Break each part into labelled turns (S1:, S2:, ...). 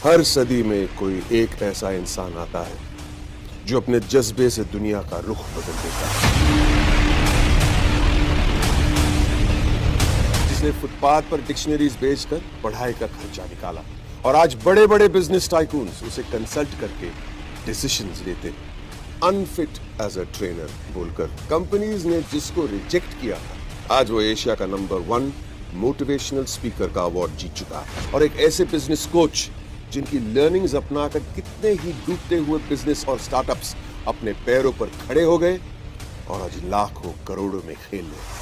S1: हर सदी में कोई एक ऐसा इंसान आता है जो अपने जज्बे से दुनिया का रुख बदल देता है, जिसने फुटपाथ पर डिक्शनरीज बेचकर पढ़ाई का खर्चा निकाला और आज बड़े बड़े बिजनेस टाइकून्स उसे कंसल्ट करके डिसीजंस लेते हैं। अनफिट एज अ ट्रेनर बोलकर कंपनीज ने जिसको रिजेक्ट किया था, आज वो एशिया का नंबर 1 मोटिवेशनल स्पीकर का अवार्ड जीत चुका है। और एक ऐसे बिजनेस कोच जिनकी लर्निंग्स अपनाकर कितने ही डूबते हुए बिजनेस और स्टार्टअप्स अपने पैरों पर खड़े हो गए और आज लाखों करोड़ों में खेल रहे।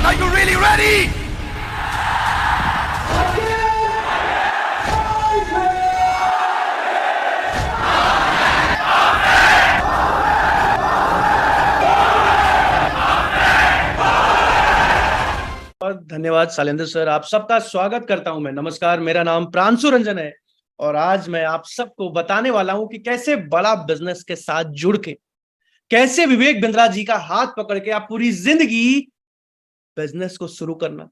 S2: Are you really ready?
S3: धन्यवाद शैलेंद्र सर, आप सबका स्वागत करता हूं मैं। नमस्कार, मेरा नाम प्रांशु रंजन है और आज मैं आप सबको बताने वाला हूं कि कैसे बड़ा बिजनेस के साथ जुड़ के, कैसे विवेक बिंद्रा जी का हाथ पकड़ के आप पूरी जिंदगी बिजनेस को शुरू करना,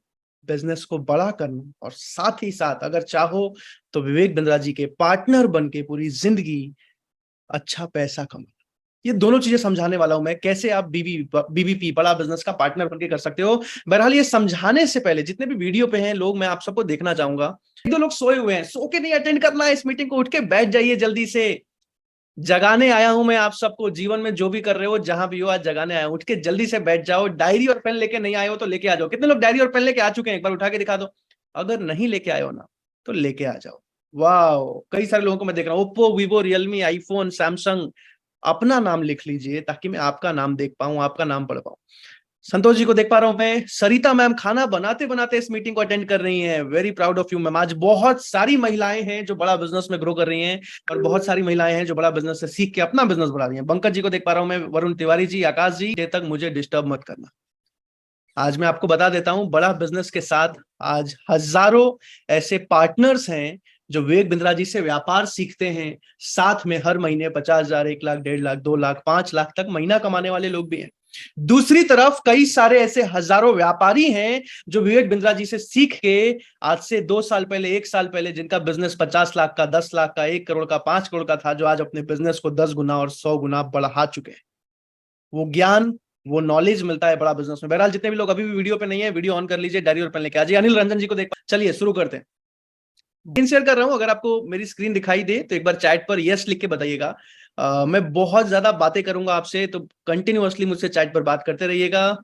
S3: बिजनेस को बड़ा करना और साथ ही साथ अगर चाहो तो विवेक बिंद्रा जी के पार्टनर बन के पूरी जिंदगी अच्छा पैसा कमाना। ये दोनों चीजें समझाने वाला हूं मैं, कैसे आप बीबीपी बड़ा बिजनेस का पार्टनर बनके कर सकते हो। बहरहाल ये समझाने से पहले जितने भी वीडियो पे हैं लोग, मैं आप सबको देखना चाहूंगा। एक दो लोग सोए हुए हैं, सो के नहीं अटेंड करना है इस मीटिंग को, उठ के बैठ जाइए जल्दी से। जगाने आया हूं मैं आप सबको, जीवन में जो भी कर रहे हो, जहां भी हो, आज जगाने आया हूं। उठ के जल्दी से बैठ जाओ। डायरी और पेन लेके नहीं आए हो तो लेके आ जाओ। कितने लोग डायरी और पेन लेके आ चुके हैं, एक बार उठा के दिखा दो। अगर नहीं लेके आए हो ना तो लेके आ जाओ। वाह, कई सारे लोगों को मैं देख रहा हूँ, Oppo, Vivo, Realme, iPhone, Samsung. अपना नाम लिख लीजिए ताकि मैं आपका नाम देख पाऊं, आपका नाम पढ़ पाऊं। संतोष जी को देख पा रहा हूं मैं। सरिता मैम खाना बनाते बनाते इस मीटिंग को अटेंड कर रही हैं। Very proud of you ma'am. आज बहुत सारी महिलाएं हैं जो बड़ा बिजनेस में ग्रो कर रही हैं और बहुत सारी महिलाएं हैं जो बड़ा बिजनेस से सीख के अपना बिजनेस बढ़ा रही हैं। पंकज जी को देख पा रहा हूं मैं, वरुण तिवारी जी, आकाश जी, देर तक मुझे डिस्टर्ब मत करना। आज मैं आपको बता देता हूं, बड़ा बिजनेस के साथ आज हजारों ऐसे पार्टनर्स हैं जो विवेक बिंद्रा जी से व्यापार सीखते हैं। साथ में हर महीने 50,000, 1 लाख, 1.5 लाख, 2 लाख, 5 लाख तक महीना कमाने वाले लोग भी हैं। दूसरी तरफ कई सारे ऐसे हजारों व्यापारी हैं जो विवेक बिंद्रा जी से सीख के आज से 2 साल पहले, 1 साल पहले, जिनका बिजनेस 50 लाख का, 10 लाख का, 1 करोड़ का, 5 करोड़ का था, जो आज अपने बिजनेस को 10 गुना और 100 गुना बढ़ा चुके हैं। वो ज्ञान, वो नॉलेज मिलता है बड़ा बिजनेस में। बहरहाल जितने भी लोग अभी भी वीडियो पे नहीं है, वीडियो ऑन कर लीजिए, डायरी और पेन लेके आ जाइए। अनिल रंजन जी को देख, चलिए शुरू करते हैं। स्क्रीन शेयर कर रहा हूं, अगर आपको मेरी स्क्रीन दिखाई दे तो एक बार चैट पर यस लिख के बताइएगा। मैं बहुत ज्यादा बातें करूंगा आपसे, तो कंटिन्यूअसली मुझसे चैट पर बात करते रहिएगा।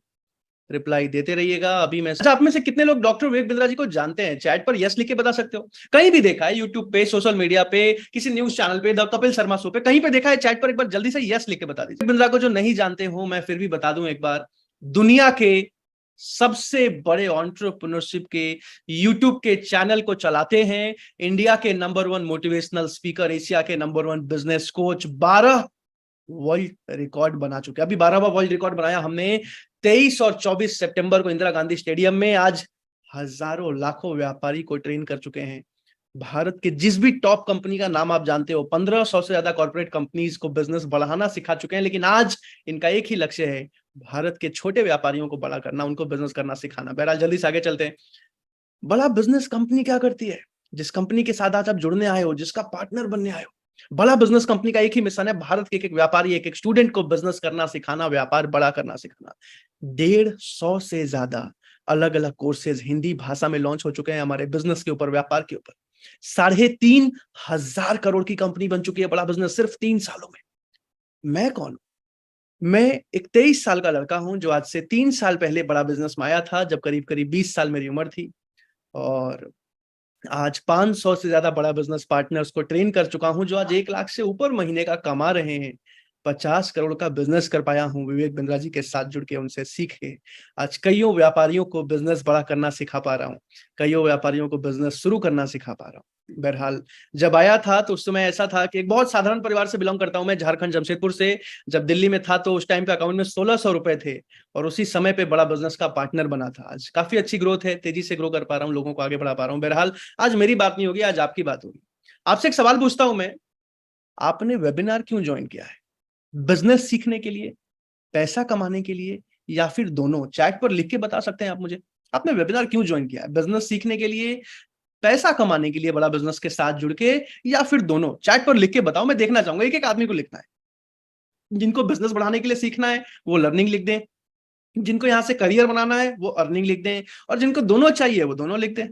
S3: रिप्लाई देते रहिएगा। अभी मैं अच्छा, आप में से कितने लोग डॉक्टर विवेक बिंद्रा जी को जानते हैं? चैट पर यस लिख के बता सकते हो। कहीं भी देखा है, यूट्यूब पे, सोशल मीडिया पे, किसी न्यूज चैनल पे, द कपिल शर्मा शो पे, कहीं पे देखा है? चैट पर एक बार जल्दी से यस लिख के बता दीजिए। बिंद्रा को जो नहीं जानते हो, मैं फिर भी बता दूं एक बार, दुनिया के सबसे बड़े एंटरप्रेन्योरशिप के यूट्यूब के चैनल को चलाते हैं, इंडिया के नंबर 1 मोटिवेशनल स्पीकर, एशिया के number 1 business coach, 12 world record बना चुके हैं। अभी 12वां वर्ल्ड रिकॉर्ड बनाया हमने 23 और 24 सितंबर को इंदिरा गांधी स्टेडियम में। आज हजारों लाखों व्यापारी को ट्रेन कर चुके हैं। भारत के जिस भी टॉप कंपनी का नाम आप जानते हो, 1500 से ज्यादा कॉर्पोरेट कंपनीज को बिजनेस बढ़ाना सिखा चुके हैं। लेकिन आज इनका एक ही लक्ष्य है, भारत के छोटे व्यापारियों को बड़ा करना, उनको बिजनेस करना सिखाना। बहरहाल जल्दी से आगे चलते हैं। बड़ा बिजनेस कंपनी क्या करती है? जिस कंपनी के साथ आज आप जुड़ने आए हो, जिसका पार्टनर बनने आए हो, बड़ा बिजनेस कंपनी का एक ही मिशन है, भारत के एक व्यापारी, एक स्टूडेंट को बिजनेस करना सिखाना, व्यापार बड़ा करना सिखाना। 150 से ज्यादा अलग अलग कोर्सेज हिंदी भाषा में लॉन्च हो चुके हैं हमारे बिजनेस के ऊपर, व्यापार के ऊपर। 3,500 करोड़ की कंपनी बन चुकी है बड़ा बिजनेस सिर्फ 3 सालों में। मैं कौन हूं? मैं एक 23 साल का लड़का हूं जो आज से 3 साल पहले बड़ा बिजनेस में आया था, जब करीब करीब 20 साल मेरी उम्र थी। और आज 500 से ज्यादा बड़ा बिजनेस पार्टनर्स को ट्रेन कर चुका हूं, जो आज 1 लाख से ऊपर महीने का कमा रहे हैं। 50 करोड़ का बिजनेस कर पाया हूं विवेक बिंद्रा जी के साथ जुड़ के, उनसे सीख के। आज कईयों व्यापारियों को बिजनेस बड़ा करना सिखा पा रहा हूं, कईयों व्यापारियों को बिजनेस शुरू करना सिखा पा रहा हूं। बहरहाल जब आया था तो उस समय ऐसा था कि एक बहुत साधारण परिवार से बिलोंग करता हूं मैं, झारखंड जमशेदपुर से। जब दिल्ली में था तो उस टाइम पे अकाउंट में 1600 रुपए थे, और उसी समय पे बड़ा बिजनेस का पार्टनर बना था। आज काफी अच्छी ग्रोथ है, तेजी से ग्रो कर पा रहा हूं, लोगों को आगे बढ़ा पा रहा हूं। बहरहाल आज मेरी बात नहीं होगी, आज आपकी बात होगी। आपसे एक सवाल पूछता हूं मैं, आपने वेबिनार क्यों ज्वाइन किया है? बिजनेस सीखने के लिए, पैसा कमाने के लिए, या फिर दोनों? चैट पर लिख के बता सकते हैं आप मुझे, आपने वेबिनार क्यों ज्वाइन किया है? बिजनेस सीखने के लिए, पैसा कमाने के लिए बड़ा बिजनेस के साथ जुड़ के, या फिर दोनों? चैट पर लिख के बताओ, मैं देखना चाहूंगा। एक एक आदमी को लिखना है। जिनको बिजनेस बढ़ाने के लिए सीखना है वो लर्निंग लिख दें, जिनको यहां से करियर बनाना है वो अर्निंग लिख दें, और जिनको दोनों चाहिए वो दोनों लिख दें।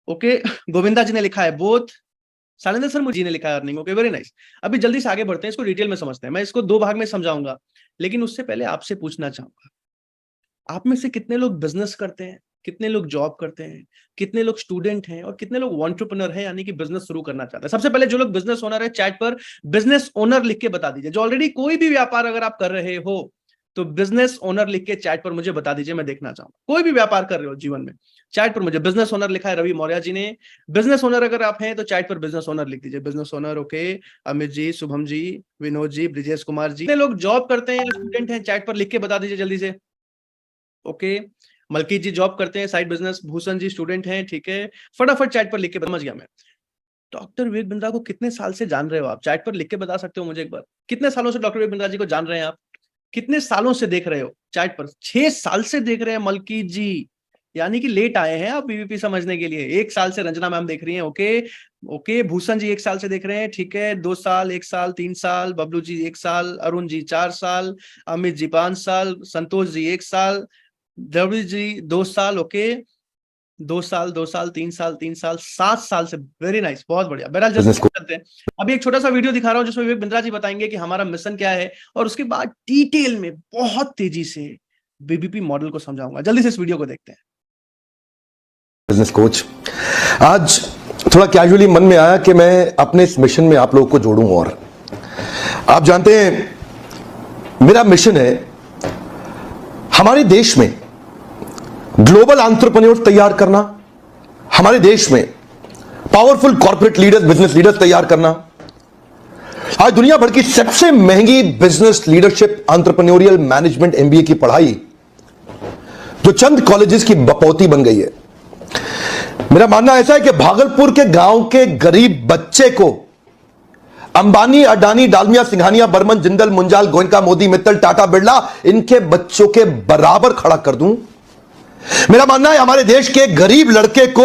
S3: ओके, गोविंदा जी ने लिखा है बोथ। शैलेंद्र शर्मा जी ने लिखा है अर्निंग। Okay, very nice. अभी जल्दी से आगे बढ़ते हैं, इसको डिटेल में समझते हैं। मैं इसको 2 भाग में समझाऊंगा, लेकिन उससे पहले आपसे पूछना चाहूंगा, आप में से कितने लोग बिजनेस करते हैं, कितने लोग जॉब करते हैं, कितने लोग स्टूडेंट हैं, और कितने लोग एंटरप्रेन्योर हैं, यानी कि बिजनेस शुरू करना चाहते हैं? सबसे पहले जो लोग बिजनेस ओनर है, चैट पर बिजनेस ओनर लिख के बता दीजिए। जो ऑलरेडी कोई भी व्यापार अगर आप कर रहे हो तो बिजनेस ओनर लिख के चैट पर मुझे बता दीजिए, मैं देखना चाहूंगा। कोई भी व्यापार कर रहे हो जीवन में, चैट पर मुझे बिजनेस ओनर लिखा है रवि मौर्य जी ने। बिजनेस ओनर अगर आप हैं तो चैट पर बिजनेस ओनर लिख दीजिए, business owner. Okay, Amit ji, Shubham ji, Vinod ji, Brijesh Kumar ji. कितने लोग जॉब करते हैं, स्टूडेंट हैं, चैट पर लिख के बता दीजिए जल्दी से। ओके, मलकीत जी जॉब करते हैं, side business. Bhushan ji student हैं, ठीक है, फटाफट चैट पर लिख के, समझ गया मैं। डॉक्टर विवेक बिंद्रा को कितने साल से जान रहे हो आप? चैट पर लिख के बता सकते हो मुझे एक बार। कितने सालों से डॉक्टर विवेक बिंद्रा जी को जान रहे हैं आप? कितने सालों से देख रहे हो? चैट पर 6 साल से देख रहे हैं मलकीत जी, यानी कि लेट आए हैं आप बीवीपी समझने के लिए। 1 साल से रंजना मैम देख रही हैं। ओके ओके, भूषण जी 1 साल से देख रहे हैं, ठीक है। 2 साल, 1 साल, 3 साल, बबलू जी 1 साल, अरुण जी 4 साल, अमित जी 5 साल, संतोष जी 1 साल, द्रविड़ जी 2 साल। ओके, 2 साल, 2 साल, 3 साल, 3 साल, 7 साल से। वेरी नाइस, बहुत बढ़िया। बहरहाल जल्दी करते हैं। अभी एक छोटा सा वीडियो दिखा रहा हूं जिसमें विवेक बिंद्रा जी बताएंगे कि हमारा मिशन क्या है, और उसके बाद डिटेल में बहुत तेजी से बीबीपी मॉडल को समझाऊंगा। जल्दी से इस वीडियो को देखते हैं।
S2: बिजनेस कोच, आज थोड़ा कैजुअली मन में आया कि मैं अपने इस मिशन में आप लोगों को जोड़ूं। और आप जानते हैं मेरा मिशन है हमारे देश में ग्लोबल एंटरप्रेन्योर्स तैयार करना, हमारे देश में powerful corporate leaders, business leaders तैयार करना। आज दुनिया भर की सबसे महंगी business leadership entrepreneurial management MBA की पढ़ाई जो चंद कॉलेजेस की बपौती बन गई है। मेरा मानना ऐसा है कि भागलपुर के गांव के गरीब बच्चे को अंबानी, अडानी, डालमिया, सिंघानिया, बर्मन, जिंदल, मुंजाल, गोयनका, मोदी, मित्तल, टाटा, बिरला, इनके बच्चों के बराबर खड़ा कर दूं। मेरा मानना है हमारे देश के गरीब लड़के को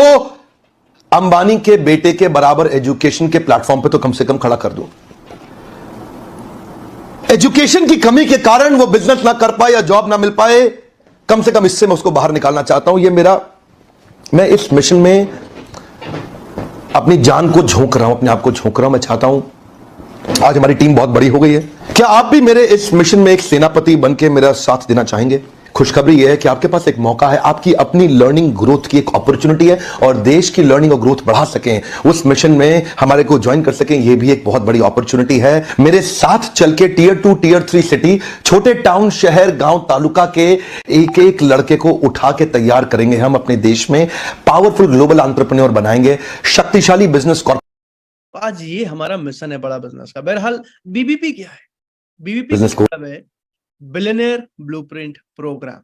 S2: अंबानी के बेटे के बराबर एजुकेशन के प्लेटफॉर्म पे तो कम से कम खड़ा कर दूं। एजुकेशन की कमी के कारण वो बिजनेस ना कर पाए या जॉब ना मिल पाए, कम से कम इससे मैं उसको बाहर निकालना चाहता हूं। मैं इस मिशन में अपनी जान को झोंक रहा हूं, अपने आप को झोंक रहा हूं। मैं चाहता हूं, आज हमारी टीम बहुत बड़ी हो गई है, क्या आप भी मेरे इस मिशन में एक सेनापति बनके मेरा साथ देना चाहेंगे? खुशखबरी यह है कि आपके पास एक मौका है, आपकी अपनी लर्निंग ग्रोथ की एक अपॉर्चुनिटी है और देश की लर्निंग और ग्रोथ बढ़ा सकें, उस मिशन में हमारे को ज्वाइन कर सकें, यह भी एक बहुत बड़ी अपॉर्चुनिटी है। मेरे साथ चल के टियर 2 टियर 3 सिटी, छोटे टाउन, शहर, गांव, तालुका के एक एक लड़के को उठा के तैयार करेंगे हम अपने देश में, पावरफुल ग्लोबल एंटरप्रेन्योर बनाएंगे, शक्तिशाली बिजनेस।
S3: आज ये हमारा मिशन है बड़ा बिजनेस का। बहरहाल बीबीपी क्या है? बीबीपी
S2: बिजनेस को
S3: मतलब है billionaire blueprint program,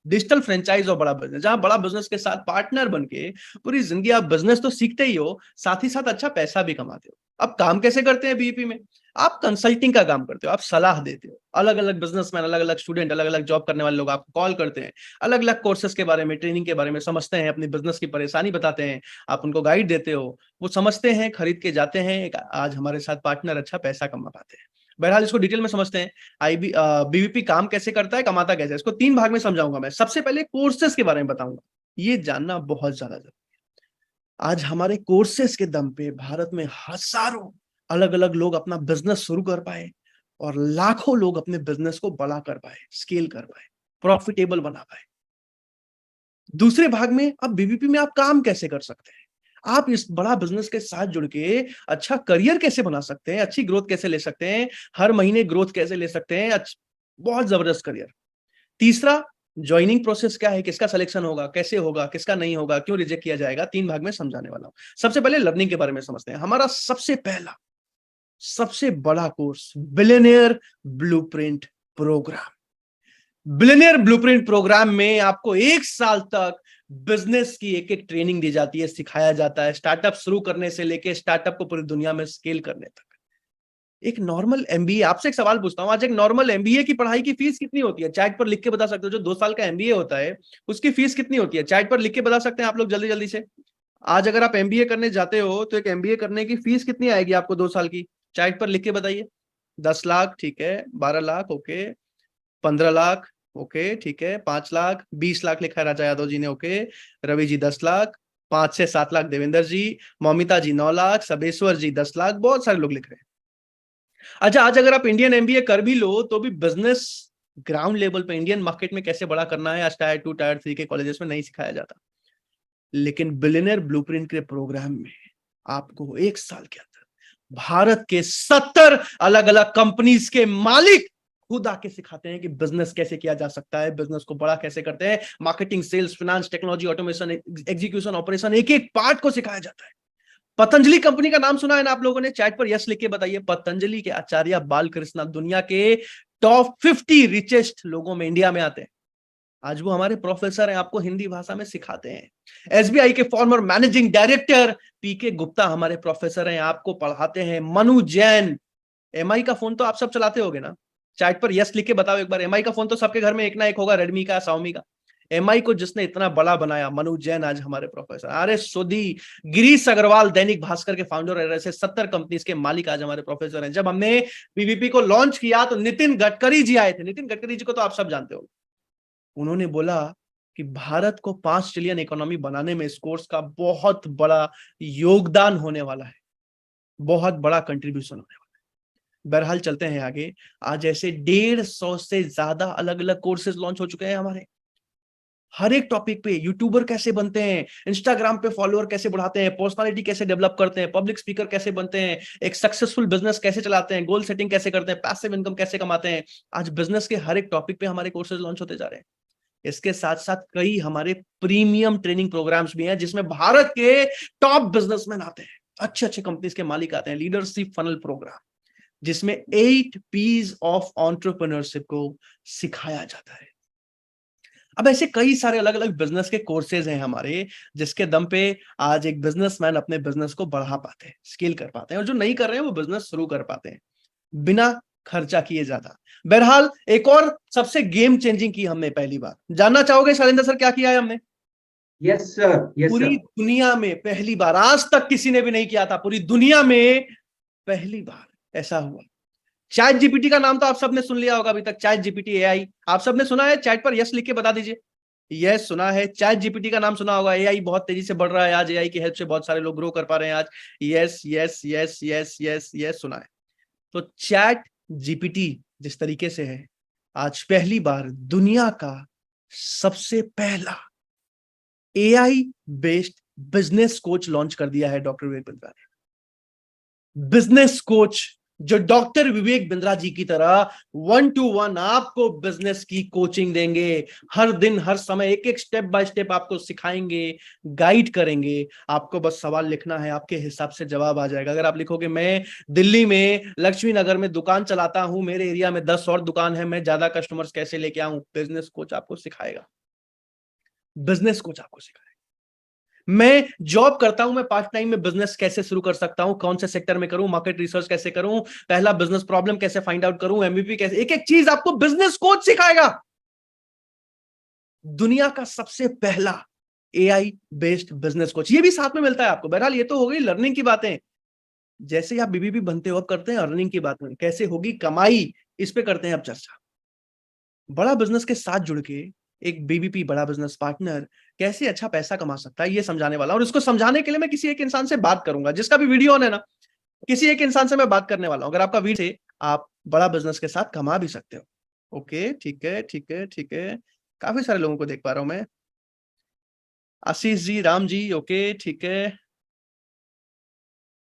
S3: digital franchise और बड़ा बिजनेस, जहां बड़ा बिजनेस के साथ पार्टनर बनके पूरी जिंदगी आप बिजनेस तो सीखते ही हो, साथ ही साथ अच्छा पैसा भी कमाते हो। अब काम कैसे करते हैं बीईपी में? आप कंसल्टिंग का काम करते हो, आप सलाह देते हो। अलग अलग बिजनेसमैन, अलग अलग स्टूडेंट, अलग अलग जॉब करने वाले लोग आपको कॉल करते हैं, अलग अलग कोर्सेज के बारे में, ट्रेनिंग के बारे में समझते हैं, अपनी बिजनेस की परेशानी बताते हैं, आप उनको गाइड देते हो, वो समझते हैं, खरीद के जाते हैं, आज हमारे साथ पार्टनर अच्छा पैसा कमा पाते हैं। बहरहाल इसको डिटेल में समझते हैं। बीवीपी काम कैसे करता है, कमाता कैसे है, इसको 3 भाग में समझाऊंगा मैं। सबसे पहले कोर्सेज के बारे में बताऊंगा, ये जानना बहुत ज्यादा जरूरी है। आज हमारे कोर्सेज के दम पे भारत में हजारों अलग अलग लोग अपना बिजनेस शुरू कर पाए और लाखों लोग अपने बिजनेस को बड़ा कर पाए, स्केल कर पाए, प्रॉफिटेबल बना पाए। दूसरे भाग में अब बीबीपी में आप काम कैसे कर सकते हैं, आप इस बड़ा बिजनेस के साथ जुड़ के अच्छा करियर कैसे बना सकते हैं, अच्छी ग्रोथ कैसे ले सकते हैं, हर महीने ग्रोथ कैसे ले सकते हैं, बहुत जबरदस्त करियर। तीसरा, ज्वाइनिंग प्रोसेस क्या है, किसका सिलेक्शन होगा, कैसे होगा, किसका नहीं होगा, क्यों रिजेक्ट किया जाएगा, 3 भाग में समझाने वाला हूं। सबसे पहले लर्निंग के बारे में समझते हैं। हमारा सबसे पहला, सबसे बड़ा course billionaire blueprint program. Billionaire blueprint program में आपको 1 साल तक बिजनेस की एक एक ट्रेनिंग दी जाती है, सिखाया जाता है, स्टार्टअप शुरू करने से लेके स्टार्टअप को पूरी दुनिया में स्केल करने तक। एक नॉर्मल एमबीए, आपसे एक सवाल पूछता हूं, आज एक नॉर्मल एमबीए की पढ़ाई की फीस कितनी होती है? चैट पर लिख के बता सकते हो? जो 2 साल का एमबीए होता है उसकी फीस कितनी होती है? चैट पर लिख के बता सकते हैं आप लोग जल्दी जल्दी से? आज अगर आप एमबीए करने जाते हो तो एक एमबीए करने की फीस कितनी आएगी आपको 2 साल की? चैट पर लिख के बताइए। 10 लाख, ठीक है। 12 लाख, ओके। 15 लाख, ओके, ठीक है। 5 लाख, 20 लाख लिखा है राजा यादव जी ने, ओके। रवि जी 10 लाख, 5 से 7 लाख देवेंद्र जी, मौमिता जी 9 लाख, सबेश्वर जी 10 लाख, बहुत सारे लोग लिख रहे हैं। अच्छा, आज अगर आप इंडियन एमबीए कर भी लो तो भी बिजनेस ग्राउंड लेवल पे इंडियन मार्केट में कैसे बड़ा करना है आज टायर 2 टायर 3 के कॉलेजेस में नहीं सिखाया जाता। लेकिन बिलियनियर ब्लूप्रिंट के प्रोग्राम में आपको 1 साल के अंदर भारत के 70 अलग अलग कंपनीज के मालिक खुद आके सिखाते हैं कि बिजनेस कैसे किया जा सकता है, बिजनेस को बड़ा कैसे करते हैं, marketing, sales, finance, technology, automation, execution, operation, एक एक पार्ट को सिखाया जाता है। पतंजलि कंपनी का नाम सुना है ना आप लोगों ने? चैट पर यस लिख के बताइए। पतंजलि के आचार्य बालकृष्ण दुनिया के टॉप 50 रिचेस्ट लोगों में इंडिया में आते हैं। आज वो हमारे प्रोफेसर हैं, आपको हिंदी भाषा में सिखाते हैं। एसबीआई के फॉर्मर मैनेजिंग डायरेक्टर पीके गुप्ता हमारे प्रोफेसर हैं, आपको पढ़ाते हैं। मनु जैन, एमआई का फोन तो आप सब चलाते होगे ना? चैट पर यस लिख के बताओ एक बार। एमआई का फोन तो सबके घर में एक ना एक होगा, रेडमी का, शाओमी का। एमआई को जिसने इतना बड़ा बनाया, मनु जैन आज हमारे प्रोफेसर। अरे सोदी, गिरीश अग्रवाल दैनिक भास्कर के फाउंडर है, ऐसे 70 कंपनीज के मालिक आज हमारे प्रोफेसर हैं। जब हमने बीबीपी को लॉन्च किया तो नितिन गडकरी जी आए थे। नितिन गडकरी जी को तो आप सब जानते हो। उन्होंने बोला कि भारत को 5 ट्रिलियन इकोनॉमी बनाने में इस कोर्स का बहुत बड़ा योगदान होने वाला है, बहुत बड़ा कंट्रीब्यूशन होने वाला है। बहरहाल चलते हैं आगे। आज ऐसे 150 से ज्यादा अलग अलग कोर्सेज लॉन्च हो चुके हैं हमारे। हर एक टॉपिक पे, यूट्यूबर कैसे बनते हैं, इंस्टाग्राम पे फॉलोअर कैसे बढ़ाते हैं, पर्सनालिटी कैसे डेवलप करते हैं, पब्लिक स्पीकर कैसे बनते हैं, एक सक्सेसफुल बिजनेस कैसे चलाते हैं, गोल सेटिंग कैसे करते हैं, पैसिव इनकम कैसे कमाते हैं। आज बिजनेस के हर एक टॉपिक पे हमारे कोर्सेज लॉन्च होते जा रहे हैं। इसके साथ साथ कई हमारे प्रीमियम ट्रेनिंग प्रोग्राम्स भी हैं जिसमें भारत के टॉप बिजनेसमैन आते हैं, अच्छे अच्छे कंपनीज के मालिक आते हैं। लीडरशिप फनल प्रोग्राम जिसमें 8 पीस ऑफ एंटरप्रेन्योरशिप को सिखाया जाता है। अब ऐसे कई सारे अलग अलग बिजनेस के कोर्सेज हैं हमारे, जिसके दम पे आज एक बिजनेसमैन अपने बिजनेस को बढ़ा पाते हैं, स्केल कर पाते हैं, और जो नहीं कर रहे हैं वो बिजनेस शुरू कर पाते हैं बिना खर्चा किए ज्यादा। बहरहाल एक और सबसे गेम चेंजिंग की हमने पहली बार। जानना चाहोगे शैलेंद्र सर क्या किया है हमने?
S4: यस सर, यस
S3: पूरी
S4: सर।
S3: दुनिया में पहली बार, आज तक किसी ने भी नहीं किया था, पूरी दुनिया में पहली बार ऐसा हुआ। चैट जीपीटी का नाम तो आप सबने सुन लिया होगा अभी तक। चैट जीपीटी एआई आप सबने सुना है? चैट पर यस लिख के बता दीजिए। यस सुना है। चैट जीपीटी का नाम सुना होगा। एआई बहुत तेजी से बढ़ रहा है आज, एआई की हेल्प से बहुत सारे लोग ग्रो कर पा रहे हैं आज। Yes yes yes yes yes yes सुना है। तो चैट जीपीटी जिस तरीके से है, आज पहली बार दुनिया का सबसे पहला AI based business coach launch कर दिया है डॉक्टर विवेक बिंद्रा ने। बिजनेस कोच जो डॉक्टर विवेक बिंद्रा जी की तरह 1-to-1 आपको बिजनेस की कोचिंग देंगे, हर दिन हर समय एक एक स्टेप बाय स्टेप आपको सिखाएंगे, गाइड करेंगे। आपको बस सवाल लिखना है, आपके हिसाब से जवाब आ जाएगा। अगर आप लिखोगे मैं दिल्ली में लक्ष्मी नगर में दुकान चलाता हूं, मेरे एरिया में 10 और दुकान है, मैं ज्यादा कस्टमर्स कैसे लेके आऊं, बिजनेस कोच आपको सिखाएगा। बिजनेस कोच आपको सिखाएगा। मैं जॉब करता हूं, मैं पार्ट टाइम में बिजनेस कैसे शुरू कर सकता हूं, कौन से सेक्टर में करूं, मार्केट रिसर्च कैसे करूं, पहला बिजनेस प्रॉब्लम कैसे फाइंड आउट करूं, एमवीपी कैसे, एक एक चीज आपको बिजनेस कोच सिखाएगा। दुनिया का सबसे पहला एआई बेस्ड बिजनेस कोच, ये भी साथ में मिलता है आपको। बहरहाल ये तो हो गई लर्निंग की बातें। जैसे ही आप बीबीबी बनते हो, अब करते हैं अर्निंग की बात में, कैसे होगी कमाई, इस पे करते हैं अब चर्चा। बड़ा बिजनेस के साथ जुड़ के एक बीबीपी बड़ा बिजनेस पार्टनर कैसे अच्छा पैसा कमा सकता है, ये समझाने वाला। और इसको समझाने के लिए मैं किसी एक इंसान से बात करूंगा, जिसका भी वीडियो ऑन है ना, किसी एक इंसान से मैं बात करने वाला हूं। अगर आपका वीडियो से आप बड़ा बिजनेस के साथ कमा भी सकते हो। ओके, ठीक है, ठीक है, ठीक है। काफी सारे लोगों को देख पा रहा हूं मैं। आशीष जी, राम जी, ओके, ठीक है,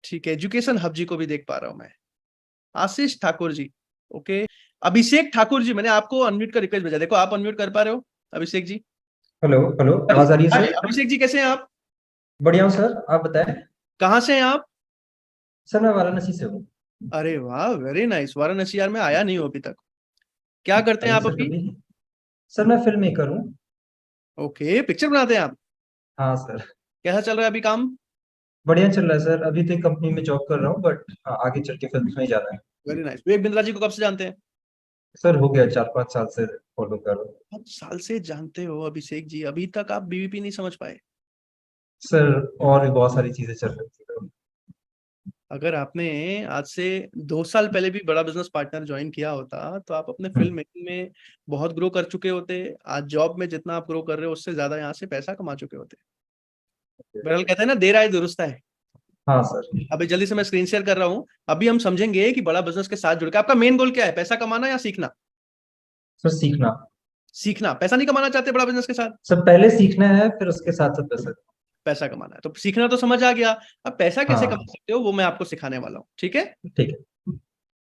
S3: ठीक है। एजुकेशन हब जी को भी देख पा रहा हूं मैं। आशीष ठाकुर जी, ओके। अभिषेक ठाकुर जी, मैंने आपको अनम्यूट का रिक्वेस्ट भेजा, देखो आप अनम्यूट कर पा रहे हो अभिषेक जी।
S5: हेलो हेलो, आवाज आ रही है
S3: हाय,
S5: सर?
S3: अभिषेक जी कैसे हैं आप?
S5: बढ़िया हूँ सर, आप बताएं।
S3: कहाँ से हैं आप?
S5: सर मैं वाराणसी से हूँ।
S3: अरे वाह, वेरी नाइस। वाराणसी यार मैं आया नहीं हूँ अभी तक। क्या करते हैं
S5: आइए
S3: आप
S5: सर
S3: अभी?
S5: कभी। सर मैं फिल्म मेकर हूँ।
S3: ओके, पिक्चर बनाते हैं आप?
S5: हाँ सर।
S3: कैसा चल रहा है अभी काम?
S5: बढ़िया चल रहा है सर, अभी तो एक कंपनी में जॉब कर रहा हूँ, बट आगे चल के फिल्म में ही जाना है।
S3: Very nice. विवेक बिंद्रा जी को कब से जानते हैं?
S5: सर हो गया 4-5 साल से फॉलो कर रहा हूँ।
S3: 5 साल से जानते हो अभिषेक जी, अभी तक आप बीवीपी नहीं समझ पाए?
S5: सर और भी बहुत सारी चीजें चल रही थी तो।
S3: अगर आपने आज से 2 साल पहले भी बड़ा बिजनेस पार्टनर ज्वाइन किया होता, तो आप अपने फिल्म मेकिंग में बहुत ग्रो कर चुके होते। आज जॉब में जितना आप ग्रो कर रहे हो, उससे ज्यादा यहाँ से पैसा कमा चुके होते। बहरहाल कहते हैं ना, देर आए दुरुस्त है।
S5: हाँ सर।
S3: अभी जल्दी से मैं स्क्रीन शेयर कर रहा हूं। अभी हम समझेंगे कि बड़ा बिजनेस के साथ जुड़ के आपका मेन गोल क्या है, पैसा कमाना या सीखना?
S5: सर सीखना।
S3: सीखना। पैसा नहीं कमाना चाहते बड़ा बिजनेस के साथ?
S5: सर पहले सीखना है, फिर उसके साथ साथ पैसा।
S3: पैसा कमाना है। तो सीखना तो समझ आ गया, अब पैसा कैसे
S5: हाँ
S3: कमा सकते हो वो मैं आपको सिखाने वाला हूँ, ठीक है?
S5: ठीक है।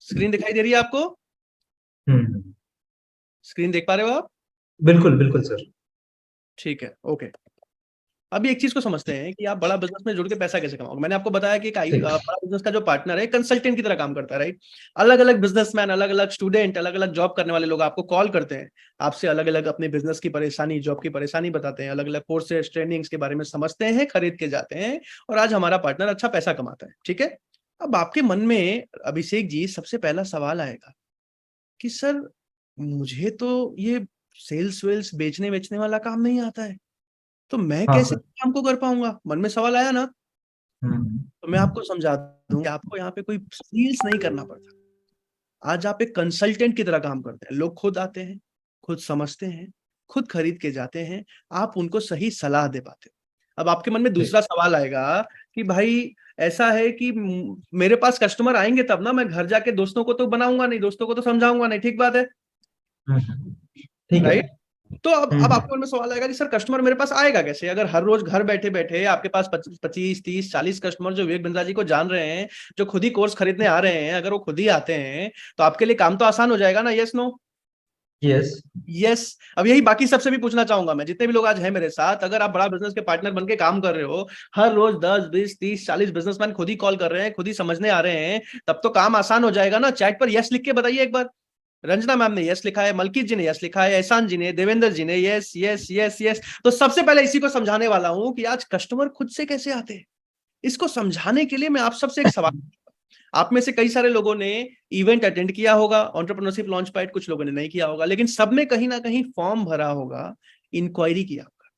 S3: स्क्रीन दिखाई दे रही है आपको?
S5: हम्म।
S3: स्क्रीन देख पा रहे हो आप?
S5: बिल्कुल बिल्कुल सर।
S3: ठीक है, ओके। अभी एक चीज को समझते हैं कि आप बड़ा बिजनेस में जुड़ के पैसा कैसे कमाओगे। मैंने आपको बताया कि
S5: ठीक।
S3: बड़ा बिजनेस का जो पार्टनर है कंसल्टेंट की तरह काम करता है, राइट? अलग अलग बिजनेसमैन, अलग अलग स्टूडेंट, अलग अलग जॉब करने वाले लोग आपको कॉल करते हैं, आपसे अलग अलग अपने बिजनेस की परेशानी, जॉब की परेशानी बताते हैं, अलग अलग कोर्सेज ट्रेनिंग्स के बारे में समझते हैं, खरीद के जाते हैं, और आज हमारा पार्टनर अच्छा पैसा कमाता है, ठीक है? अब आपके मन में अभिषेक जी सबसे पहला सवाल आएगा कि सर मुझे तो ये सेल्स वेल्स बेचने बेचने वाला काम नहीं आता है, तो मैं
S5: हाँ
S3: कैसे
S5: सर।
S3: काम को कर पाऊंगा? मन में सवाल आया ना?
S5: हम्म।
S3: तो मैं आपको समझा दूं कि आपको यहाँ पे कोई सेल्स नहीं करना पड़ता। आज आप एक कंसल्टेंट की तरह काम करते हैं। लोग खुद आते हैं, खुद समझते हैं, खुद खरीद के जाते हैं, आप उनको सही सलाह दे पाते हो। अब आपके मन में
S5: ठीक।
S3: दूसरा सवाल आएगा कि भाई ऐसा है कि मेरे पास कस्टमर आएंगे तब ना, मैं घर जाके दोस्तों को तो बनाऊंगा नहीं, दोस्तों को तो समझाऊंगा नहीं, ठीक बात है,
S5: ठीक है।
S3: राइट? तो अब आपके मन में सवाल आएगा कि सर कस्टमर मेरे पास आएगा कैसे? अगर हर रोज घर बैठे बैठे आपके पास 25, 30, 40 कस्टमर जो विवेक बिंद्रा जी को जान रहे हैं, जो खुद ही कोर्स खरीदने आ रहे हैं, अगर वो खुद ही आते हैं तो आपके लिए काम तो आसान हो जाएगा ना? Yes, no?
S5: यस।
S3: यस। अब यही बाकी सबसे भी पूछना चाहूंगा मैं, जितने भी लोग आज हैं मेरे साथ, अगर आप बड़ा बिजनेस के पार्टनर बनके काम कर रहे हो, हर रोज 10, 20, 30, 40 बिजनेसमैन खुद ही कॉल कर रहे हैं, खुद ही समझने आ रहे हैं, तब तो काम आसान हो जाएगा ना? चैट पर यस लिख के बताइए एक बार। रंजना मैम ने यस लिखा है, मलकीत जी ने यस लिखा है, एहसान जी ने, देवेंद्र जी ने यस यस यस यस। तो सबसे पहले इसी को समझाने वाला हूं कि आज कस्टमर खुद से कैसे आते हैं। इसको समझाने के लिए मैं आप सबसे एक सवाल, आप में से कई सारे लोगों ने इवेंट अटेंड किया होगा, एंटरप्रेन्योरशिप लॉन्च पैड, कुछ लोगों ने नहीं किया होगा, लेकिन सब में कहीं ना कहीं फॉर्म भरा होगा, इंक्वायरी किया होगा।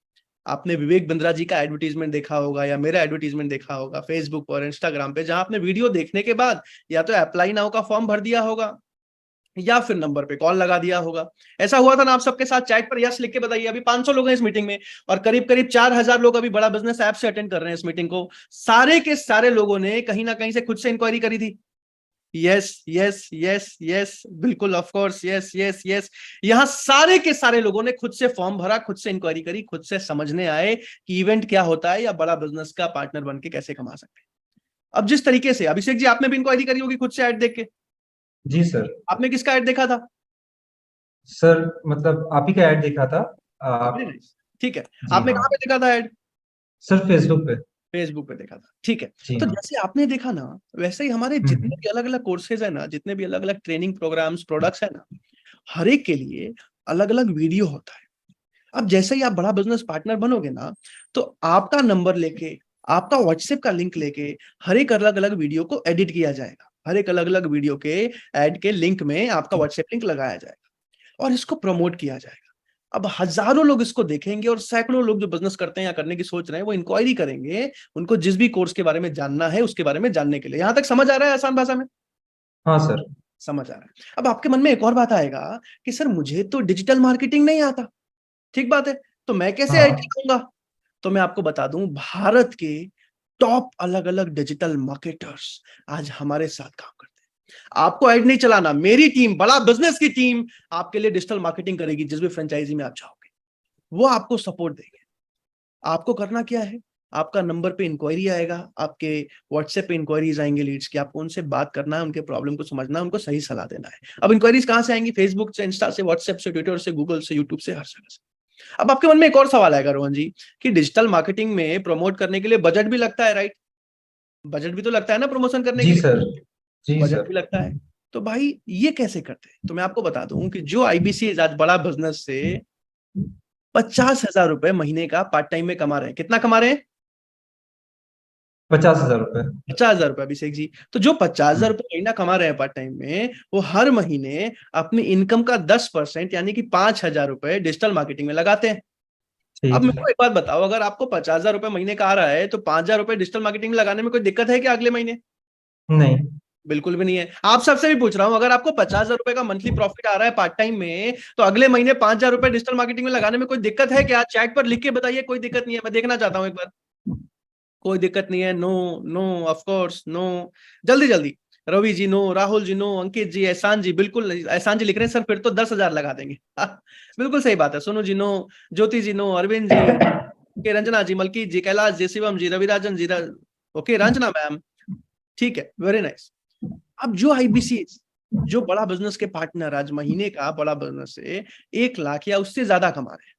S3: आपने विवेक बिंद्रा जी का एडवर्टीजमेंट देखा होगा या मेरा एडवर्टीजमेंट देखा होगा फेसबुक और इंस्टाग्राम पे, जहां आपने वीडियो देखने के बाद या तो अप्लाई नाउ का फॉर्म भर दिया होगा या फिर नंबर पे कॉल लगा दिया होगा। ऐसा हुआ था ना आप सबके साथ? चैट पर यस लिख के बताइए। अभी 500 लोग हैं इस मीटिंग में और करीब करीब 4000 लोग अभी बड़ा बिजनेस ऐप से अटेंड कर रहे हैं इस मीटिंग को। सारे के सारे लोगों ने कहीं ना कहीं से खुद से इंक्वायरी करी थी। यस यस यस यस, बिल्कुल, of course, yes yes yes. यहाँ सारे के सारे लोगों ने खुद से फॉर्म भरा, खुद से इंक्वायरी करी, खुद से समझने आए कि इवेंट क्या होता है या बड़ा बिजनेस का पार्टनर बन के कैसे कमा सकते हैं। अब जिस तरीके से अभिषेक जी आपने भी इंक्वायरी करी होगी खुद से ऐड देख के,
S5: जी सर।
S3: आपने किसका ऐड देखा था?
S5: सर मतलब आप ही का ऐड देखा था।
S3: Very nice. ठीक है,
S5: जी
S3: आपने
S5: हाँ
S3: कहाँ पे देखा था ऐड?
S5: सर, फेसबुक पे।
S3: फेसबुक पे देखा था, ठीक है।
S5: जी
S3: तो
S5: हाँ।
S3: जैसे आपने देखा ना, वैसे ही हमारे जितने भी अलग अलग कोर्सेज है ना, जितने भी अलग अलग ट्रेनिंग प्रोग्राम्स प्रोडक्ट्स है ना, हर एक के लिए अलग अलग वीडियो होता है। अब जैसे ही आप बड़ा बिजनेस पार्टनर बनोगे ना, तो आपका नंबर लेके, आपका व्हाट्सएप का लिंक लेके हर एक अलग अलग वीडियो को एडिट किया जाएगा। हर एक अलग अलग वीडियो के ऐड के लिंक में आपका व्हाट्सएप लिंक लगाया जाएगा और इसको प्रमोट किया जाएगा। अब हजारों लोग इसको देखेंगे और सैकड़ों लोग जो बिजनेस करते हैं या करने की सोच रहे हैं वो इंक्वायरी करेंगे, उनको जिस भी कोर्स के बारे में जानना है उसके बारे में जानने के लिए। यहां तक समझ आ रहा है आसान भाषा में?
S5: हाँ सर।
S3: समझ आ रहा है। अब आपके मन में एक और बात आएगा कि सर मुझे तो डिजिटल मार्केटिंग नहीं आता। ठीक बात है, तो मैं कैसे
S5: हाँ।
S3: आईटी करूंगा? तो मैं आपको बता दूं, भारत के टॉप अलग अलग डिजिटल मार्केटर्स आज हमारे साथ काम करते हैं। आपको ऐड नहीं चलाना, मेरी टीम, बड़ा बिजनेस की टीम आपके लिए डिजिटल मार्केटिंग करेगी। जिस भी फ्रेंचाइजी में आप जाओगे वो आपको सपोर्ट देंगे। आपको करना क्या है, आपका नंबर पे इंक्वायरी आएगा, आपके व्हाट्सएप पे इंक्वायरीज आएंगे लीड्स की, आपको उनसे बात करना है, उनके प्रॉब्लम को समझना है, उनको सही सलाह देना है। अब इंक्वायरीज कहां से आएंगी? फेसबुक से, इंस्टा से, व्हाट्सएप से, ट्विटर से, गूगल से, यूट्यूब से, हर जगह से। अब आपके मन में एक और सवाल आएगा रोहन जी, कि डिजिटल मार्केटिंग में प्रमोट करने के लिए बजट भी लगता है, राइट? बजट भी तो लगता है ना प्रमोशन करने के
S5: जी
S3: लिए,
S5: सर। जी
S3: बजट
S5: सर।
S3: भी लगता है। तो भाई ये कैसे करते हैं? तो मैं आपको बता दूं कि जो आईबीसी आज बड़ा बिजनेस से 50,000 रुपए महीने का पार्ट टाइम में कमा रहे हैं। कितना कमा रहे हैं?
S5: 50,000 रुपए।
S3: 50,000 रुपए, अभिषेक जी। तो जो 50,000 रुपए महीना कमा रहे हैं पार्ट टाइम में, वो हर महीने अपनी इनकम का 10% यानी कि 5,000 रुपए डिजिटल मार्केटिंग में लगाते हैं। अब
S5: ठीक
S3: मेरे
S5: है।
S3: को एक बात बताओ, अगर आपको 50,000 रुपए महीने का आ रहा है तो 5,000 रुपए डिजिटल मार्केटिंग में लगाने में कोई दिक्कत है क्या अगले महीने?
S5: नहीं।
S3: बिल्कुल भी नहीं है। आप सबसे भी पूछ रहा हूं, अगर आपको 50,000 रुपए का मंथली प्रॉफिट आ रहा है पार्ट टाइम में, तो अगले महीने 5,000 रुपए डिजिटल मार्केटिंग में लगाने में कोई दिक्कत है क्या? चैट पर लिख के बताइए कोई दिक्कत नहीं है, मैं देखना चाहता हूं एक बार। कोई दिक्कत नहीं है, no no, of course no. जल्दी जल्दी, रवि जी नो, राहुल जी नो, अंकित जी, एहसान जी, बिल्कुल एहसान जी लिख रहे हैं सर फिर तो 10,000 लगा देंगे। बिल्कुल सही बात है। सोनू जी नो, ज्योति जी नो, अरविंद जी के, रंजना जी, मलकीत जी, कैलाश जी, शिवम जी, रविराजन जी, ओके, रंजना मैम, ठीक है, वेरी नाइस। अब जो आईबीसी, जो बड़ा बिजनेस के पार्टनर आज महीने का बड़ा बिजनेस से 1 लाख या उससे ज्यादा कमा रहे हैं,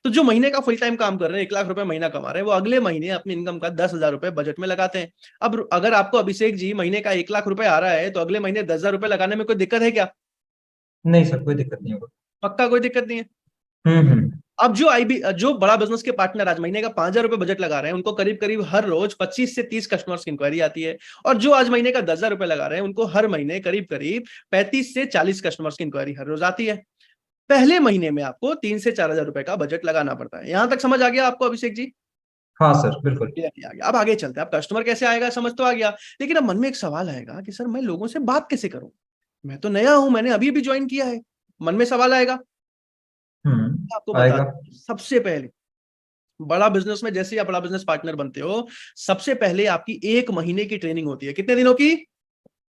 S3: तो जो महीने का फुल टाइम काम कर रहे हैं, 1 लाख रुपए महीना कमा रहे हैं, वो अगले महीने अपनी इनकम का 10,000 रुपए बजट में लगाते हैं। अब अगर आपको अभिषेक जी महीने का 1 लाख रुपए आ रहा है, तो अगले महीने 10,000 रुपए लगाने में कोई दिक्कत है क्या?
S5: नहीं सर, कोई दिक्कत नहीं होगा।
S3: पक्का कोई दिक्कत नहीं है।
S5: हम्म।
S3: अब जो बड़ा बिजनेस के पार्टनर आज महीने का 5,000 रुपए बजट लगा रहे हैं, उनको करीब करीब हर रोज 25 से 30 कस्टमर्स की इंक्वायरी आती है। और जो आज महीने का 10,000 रुपए लगा रहे हैं, उनको हर महीने करीब करीब 35 से 40 कस्टमर्स की इंक्वायरी हर रोज आती है। पहले महीने में आपको 3 से 4,000 रुपए का बजट लगाना पड़ता है। यहां तक समझ आ गया आपको अभिषेक जी?
S5: हाँ सर, बिल्कुल।
S3: आ गया। अब आगे चलते हैं। अब कस्टमर कैसे आएगा समझ तो आ गया, लेकिन अब मन में एक सवाल आएगा कि सर मैं लोगों से बात कैसे करूं? मैं तो नया हूं, मैंने अभी अभी ज्वाइन किया है। मन में सवाल आएगा। आपको बता
S5: आएगा।
S3: दूं, सबसे पहले बड़ा बिजनेस में जैसे ही आप बड़ा बिजनेस पार्टनर बनते हो, सबसे पहले आपकी 1 महीने की ट्रेनिंग होती है। कितने दिनों की?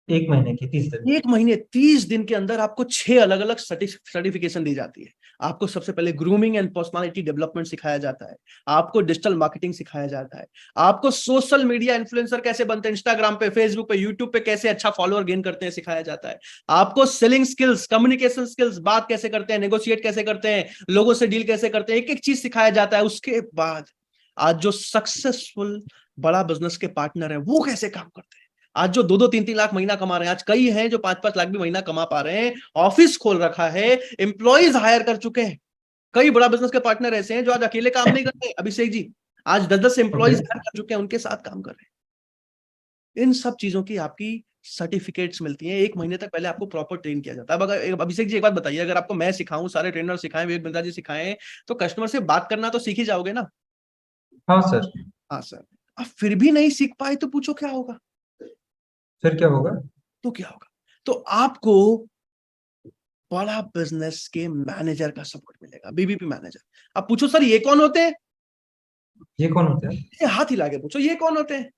S5: 1 महीने की 30 दिन।
S3: 1 महीने 30 दिन के अंदर आपको 6 अलग अलग सर्टिफिकेशन दी जाती है। आपको सबसे पहले ग्रूमिंग एंड पर्सनालिटी डेवलपमेंट सिखाया जाता है, आपको डिजिटल मार्केटिंग सिखाया जाता है, आपको सोशल मीडिया इन्फ्लुएंसर कैसे बनते हैं, इंस्टाग्राम पे, फेसबुक पे, यूट्यूब पे कैसे अच्छा फॉलोअर गेन करते हैं सिखाया जाता है, आपको सेलिंग स्किल्स, कम्युनिकेशन स्किल्स, बात कैसे करते हैं, नेगोशिएट कैसे करते हैं, लोगों से डील कैसे करते हैं, एक एक चीज सिखाया जाता है। उसके बाद आज जो सक्सेसफुल बड़ा बिजनेस के पार्टनर है वो कैसे काम करते हैं। आज जो 2-2, 3-3 लाख महीना कमा रहे हैं, आज कई हैं जो 5-5 लाख भी महीना कमा पा रहे हैं, ऑफिस खोल रखा है, एम्प्लॉइज हायर कर चुके हैं। कई बड़ा बिजनेस के पार्टनर ऐसे हैं जो आज अकेले काम नहीं करते अभिषेक जी, आज 10-10
S5: ओके।
S3: एम्प्लॉइज हायर कर चुके हैं, उनके साथ काम कर रहे हैं। इन सब चीजों की आपकी सर्टिफिकेट्स मिलती हैं। 1 महीने तक पहले आपको प्रॉपर ट्रेन किया जाता है। अब अगर अभिषेक जी एक बात बताइए, अगर आपको मैं सिखाऊं, सारे ट्रेनर सिखाएं, विवेक बिंद्रा जी सिखाएं, तो कस्टमर से बात करना तो सीख ही जाओगे ना?
S5: हाँ सर।
S3: हाँ सर। अब फिर भी नहीं सीख पाए तो पूछो क्या होगा?
S5: फिर क्या होगा?
S3: तो क्या होगा? तो आपको बड़ा बिजनेस के मैनेजर का सपोर्ट मिलेगा, बीबीपी मैनेजर। अब पूछो सर ये कौन होते हैं?
S5: ये कौन होते हैं?
S3: ये हाथ हिला के पूछो, ये कौन होते हैं?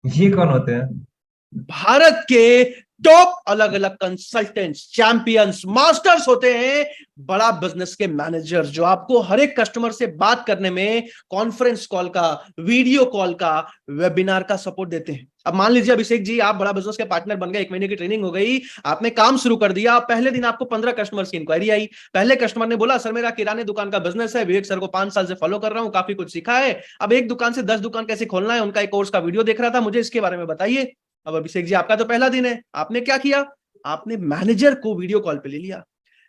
S5: ये कौन होते हैं?
S3: भारत के टॉप अलग अलग कंसल्टेंट्स, चैंपियंस, मास्टर्स होते हैं बड़ा बिजनेस के मैनेजर, जो आपको हर एक कस्टमर से बात करने में कॉन्फ्रेंस कॉल का, वीडियो कॉल का, वेबिनार का सपोर्ट देते हैं। अब मान लीजिए अभिषेक जी, आप बड़ा बिजनेस के पार्टनर बन गए, 1 महीने की ट्रेनिंग हो गई, आपने काम शुरू कर दिया। पहले दिन आपको 15 कस्टमर्स की इंक्वायरी आई। पहले कस्टमर ने बोला, सर मेरा किराने दुकान का बिजनेस है, विवेक सर को 5 साल से फॉलो कर रहा हूं, काफी कुछ सीखा है, अब एक दुकान से 10 दुकान कैसे खोलना है, उनका एक कोर्स का वीडियो देख रहा था, मुझे इसके बारे में बताइए। अब अभिषेक जी, आपका तो पहला दिन है, आपने क्या किया? आपने मैनेजर को वीडियो कॉल पे ले लिया,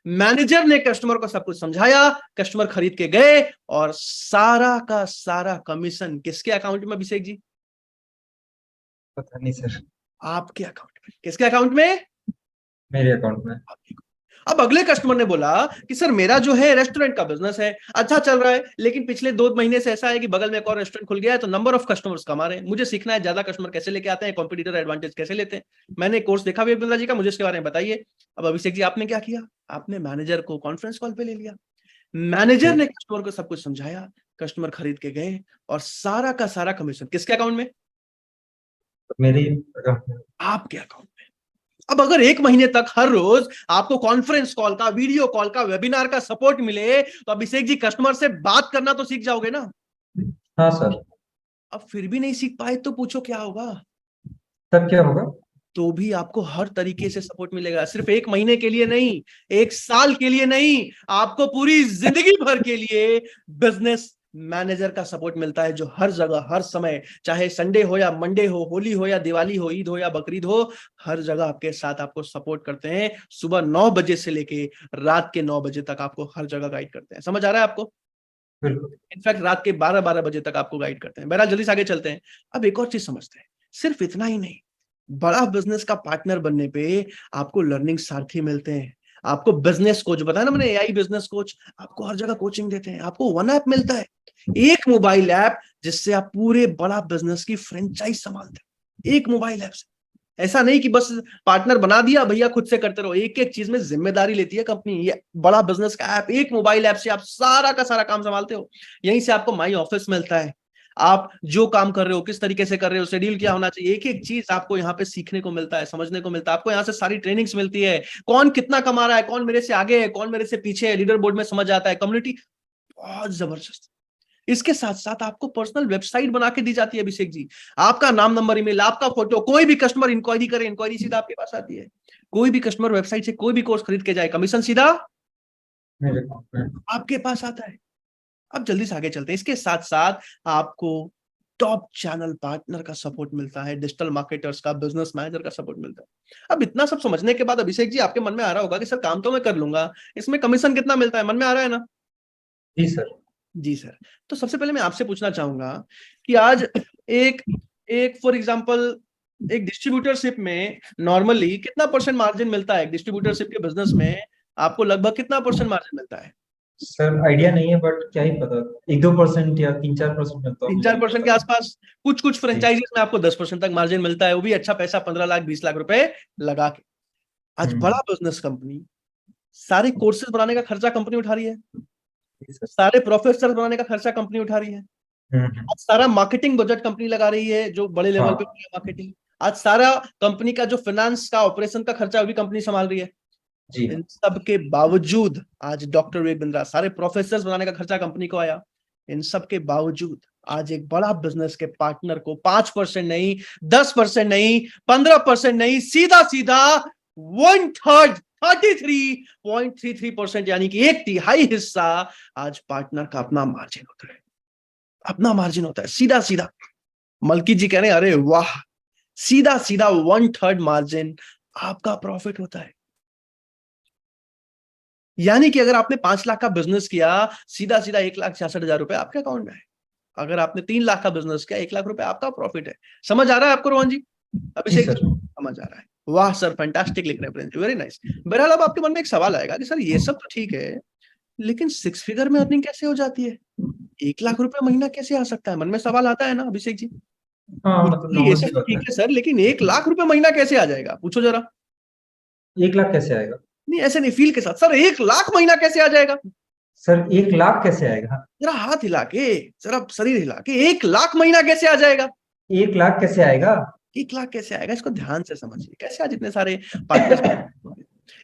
S3: मैनेजर ने कस्टमर को सब कुछ समझाया, कस्टमर खरीद के गए, और सारा का सारा कमीशन किसके अकाउंट में अभिषेक जी?
S5: पता नहीं सर,
S3: आपके अकाउंट में। किसके अकाउंट में?
S5: मेरे अकाउंट में।
S3: अब अगले कस्टमर ने बोला कि सर मेरा जो है रेस्टोरेंट का बिजनेस है, अच्छा चल रहा है, लेकिन पिछले 2 महीने से ऐसा है कि बगल में एक और रेस्टोरेंट खुल गया है, तो नंबर ऑफ कस्टमर्स कम आ रहे हैं, मुझे सीखना है ज्यादा कस्टमर कैसे लेके आते हैं, कॉम्पिटिटर एडवांटेज कैसे लेते हैं। मैंने कोर्स देखा विवेक बिंद्रा जी का, मुझे इसके बारे में बताइए। अब अभिषेक जी, आपने क्या किया? आपने मैनेजर को कॉन्फ्रेंस कॉल पे ले लिया, मैनेजर ने कस्टमर को सब कुछ समझाया, कस्टमर खरीद के गए, और सारा का सारा कमीशन किसके अकाउंट में?
S5: मेरे अकाउंट में।
S3: आपके अकाउंट में। अब अगर 1 महीने तक हर रोज आपको कॉन्फ्रेंस कॉल का, वीडियो कॉल का, वेबिनार का सपोर्ट मिले, तो अभिषेक जी कस्टमर से बात करना तो सीख जाओगे ना।
S5: हाँ सर।
S3: अब फिर भी नहीं सीख पाए तो पूछो क्या होगा?
S5: तब क्या होगा?
S3: तो भी आपको हर तरीके से सपोर्ट मिलेगा, सिर्फ 1 महीने के लिए नहीं, 1 साल के लिए नहीं, आपको पूरी जिंदगी भर के लिए बिजनेस मैनेजर का सपोर्ट मिलता है, जो हर जगह, हर समय, चाहे संडे हो या मंडे हो, होली हो या दिवाली हो, ईद हो या बकरीद हो, हर जगह आपके साथ आपको सपोर्ट करते हैं। सुबह 9 बजे से लेके रात के 9 बजे तक आपको हर जगह गाइड करते हैं। समझ आ रहा है आपको?
S5: बिल्कुल।
S3: इनफैक्ट रात के 12 बजे तक आपको गाइड करते हैं। बहरहाल जल्दी से आगे चलते हैं। अब एक और चीज समझते हैं, सिर्फ इतना ही नहीं, बड़ा बिजनेस का पार्टनर बनने पे आपको लर्निंग सारथी मिलते हैं, आपको बिजनेस कोच, बताया ना मैंने, एआई बिजनेस कोच, आपको हर जगह कोचिंग देते हैं, आपको वन ऐप मिलता है, एक मोबाइल ऐप, जिससे आप पूरे बड़ा बिजनेस की फ्रेंचाइज संभालते हैं, एक मोबाइल ऐप से। ऐसा नहीं कि बस पार्टनर बना दिया, भैया खुद से करते रहो, एक एक चीज में जिम्मेदारी लेती है कंपनी। ये बड़ा बिजनेस का ऐप, एक मोबाइल ऐप से आप सारा का सारा काम संभालते हो। यहीं से आपको माई ऑफिस मिलता है, आप जो काम कर रहे हो, किस तरीके से कर रहे हो, शेड्यूल क्या होना चाहिए, एक एक चीज आपको यहाँ पे सीखने को मिलता है, समझने को मिलता है। आपको यहाँ से सारी ट्रेनिंग्स मिलती है, कौन कितना कमा रहा है, कौन मेरे से आगे है, कौन मेरे से पीछे है, लीडर बोर्ड में समझ आता है, कम्युनिटी बहुत जबरदस्त। इसके साथ साथ आपको पर्सनल वेबसाइट बना के दी जाती है अभिषेक जी, आपका नाम, नंबर, ईमेल, आपका फोटो, कोई भी कस्टमर इंक्वायरी करे, इंक्वायरी सीधा आपके पास आती है। कोई भी कस्टमर वेबसाइट से कोई भी कोर्स खरीद के जाए, कमीशन सीधा
S5: मेरे अकाउंट में।
S3: आपके पास आता है। अब जल्दी से आगे चलते हैं। इसके साथ साथ आपको टॉप चैनल पार्टनर का सपोर्ट मिलता है, डिजिटल मार्केटर्स का, बिजनेस मैनेजर का सपोर्ट मिलता है। अब इतना सब समझने के बाद अभिषेक जी, आपके मन में आ रहा होगा कि सर काम तो मैं कर लूंगा, इसमें कमीशन कितना मिलता है, मन में आ रहा है ना?
S5: जी सर।
S3: जी सर। तो सबसे पहले मैं आपसे पूछना चाहूंगा कि आज एक एक फॉर एग्जांपल एक डिस्ट्रीब्यूटरशिप में नॉर्मली कितना परसेंट मार्जिन मिलता है? डिस्ट्रीब्यूटरशिप के बिजनेस में आपको लगभग कितना परसेंट मार्जिन मिलता है?
S5: सर आइडिया नहीं है, बट क्या ही पता, 1-2% या 3-4% मिलता है।
S3: 3-4% के आसपास। कुछ कुछ फ्रेंचाइजीज में आपको 10% तक मार्जिन मिलता है, वो भी अच्छा पैसा, 15 लाख 20 लाख रुपए लगा के। आज बड़ा बिजनेस कंपनी, सारे कोर्सेज बनाने का खर्चा कंपनी उठा रही है, सारे प्रोफेसर बनाने का खर्चा कंपनी उठा रही है, आज सारा मार्केटिंग बजट कंपनी लगा रही है, जो बड़े लेवल पे मार्केटिंग, आज सारा कंपनी का जो फाइनेंस का, ऑपरेशन का खर्चा, वो भी कंपनी संभाल रही है।
S5: जी।
S3: इन सब के बावजूद आज डॉक्टर विवेक बिंद्रा, सारे प्रोफेसर बनाने का खर्चा कंपनी को आया। इन सब के बावजूद आज एक बड़ा बिजनेस के पार्टनर को 5% नहीं, 10% नहीं, 15% नहीं, सीधा सीधा 1/3, 33.33%, यानी कि 1/3 हिस्सा आज पार्टनर का अपना मार्जिन होता है, अपना मार्जिन होता है, सीधा सीधा। मलकी जी कह रहे हैं, अरे वाह, सीधा सीधा 1/3 मार्जिन आपका प्रॉफिट होता है। यानी कि अगर आपने 5 लाख का बिजनेस किया, सीधा सीधा 1,66,000 रुपए आपके अकाउंट में है। अगर आपने 3 लाख का बिजनेस किया, 1 लाख रुपए आपका प्रॉफिट है। समझ आ रहा है आपको रोहन जी? अभिषेक जी, समझ आ रहा है? वाह सर, फैंटास्टिक लिख रहे हैं, वेरी नाइस। बहरहाल अब आपके मन में एक सवाल आएगा कि सर ये सब तो ठीक है, लेकिन 6 फिगर में अर्निंग कैसे हो जाती है? 1 लाख रुपए महीना कैसे आ सकता है? मन में सवाल आता है ना अभिषेक जी?
S5: हाँ, मतलब
S3: ये सब ठीक है सर, लेकिन 1 लाख रुपए महीना कैसे आ जाएगा? पूछो जरा।
S5: 1 लाख कैसे आएगा?
S3: नहीं, ऐसे नहीं, फील के साथ, सर 1 लाख महीना कैसे आ जाएगा?
S5: सर 1 लाख कैसे आएगा?
S3: जरा हाथ हिला के, जरा शरीर हिला के, 1 लाख महीना कैसे आ जाएगा?
S5: 1 लाख कैसे आएगा?
S3: 1 लाख कैसे आएगा, इसको ध्यान से समझिए। कैसे आज इतने सारे पार्टनर्स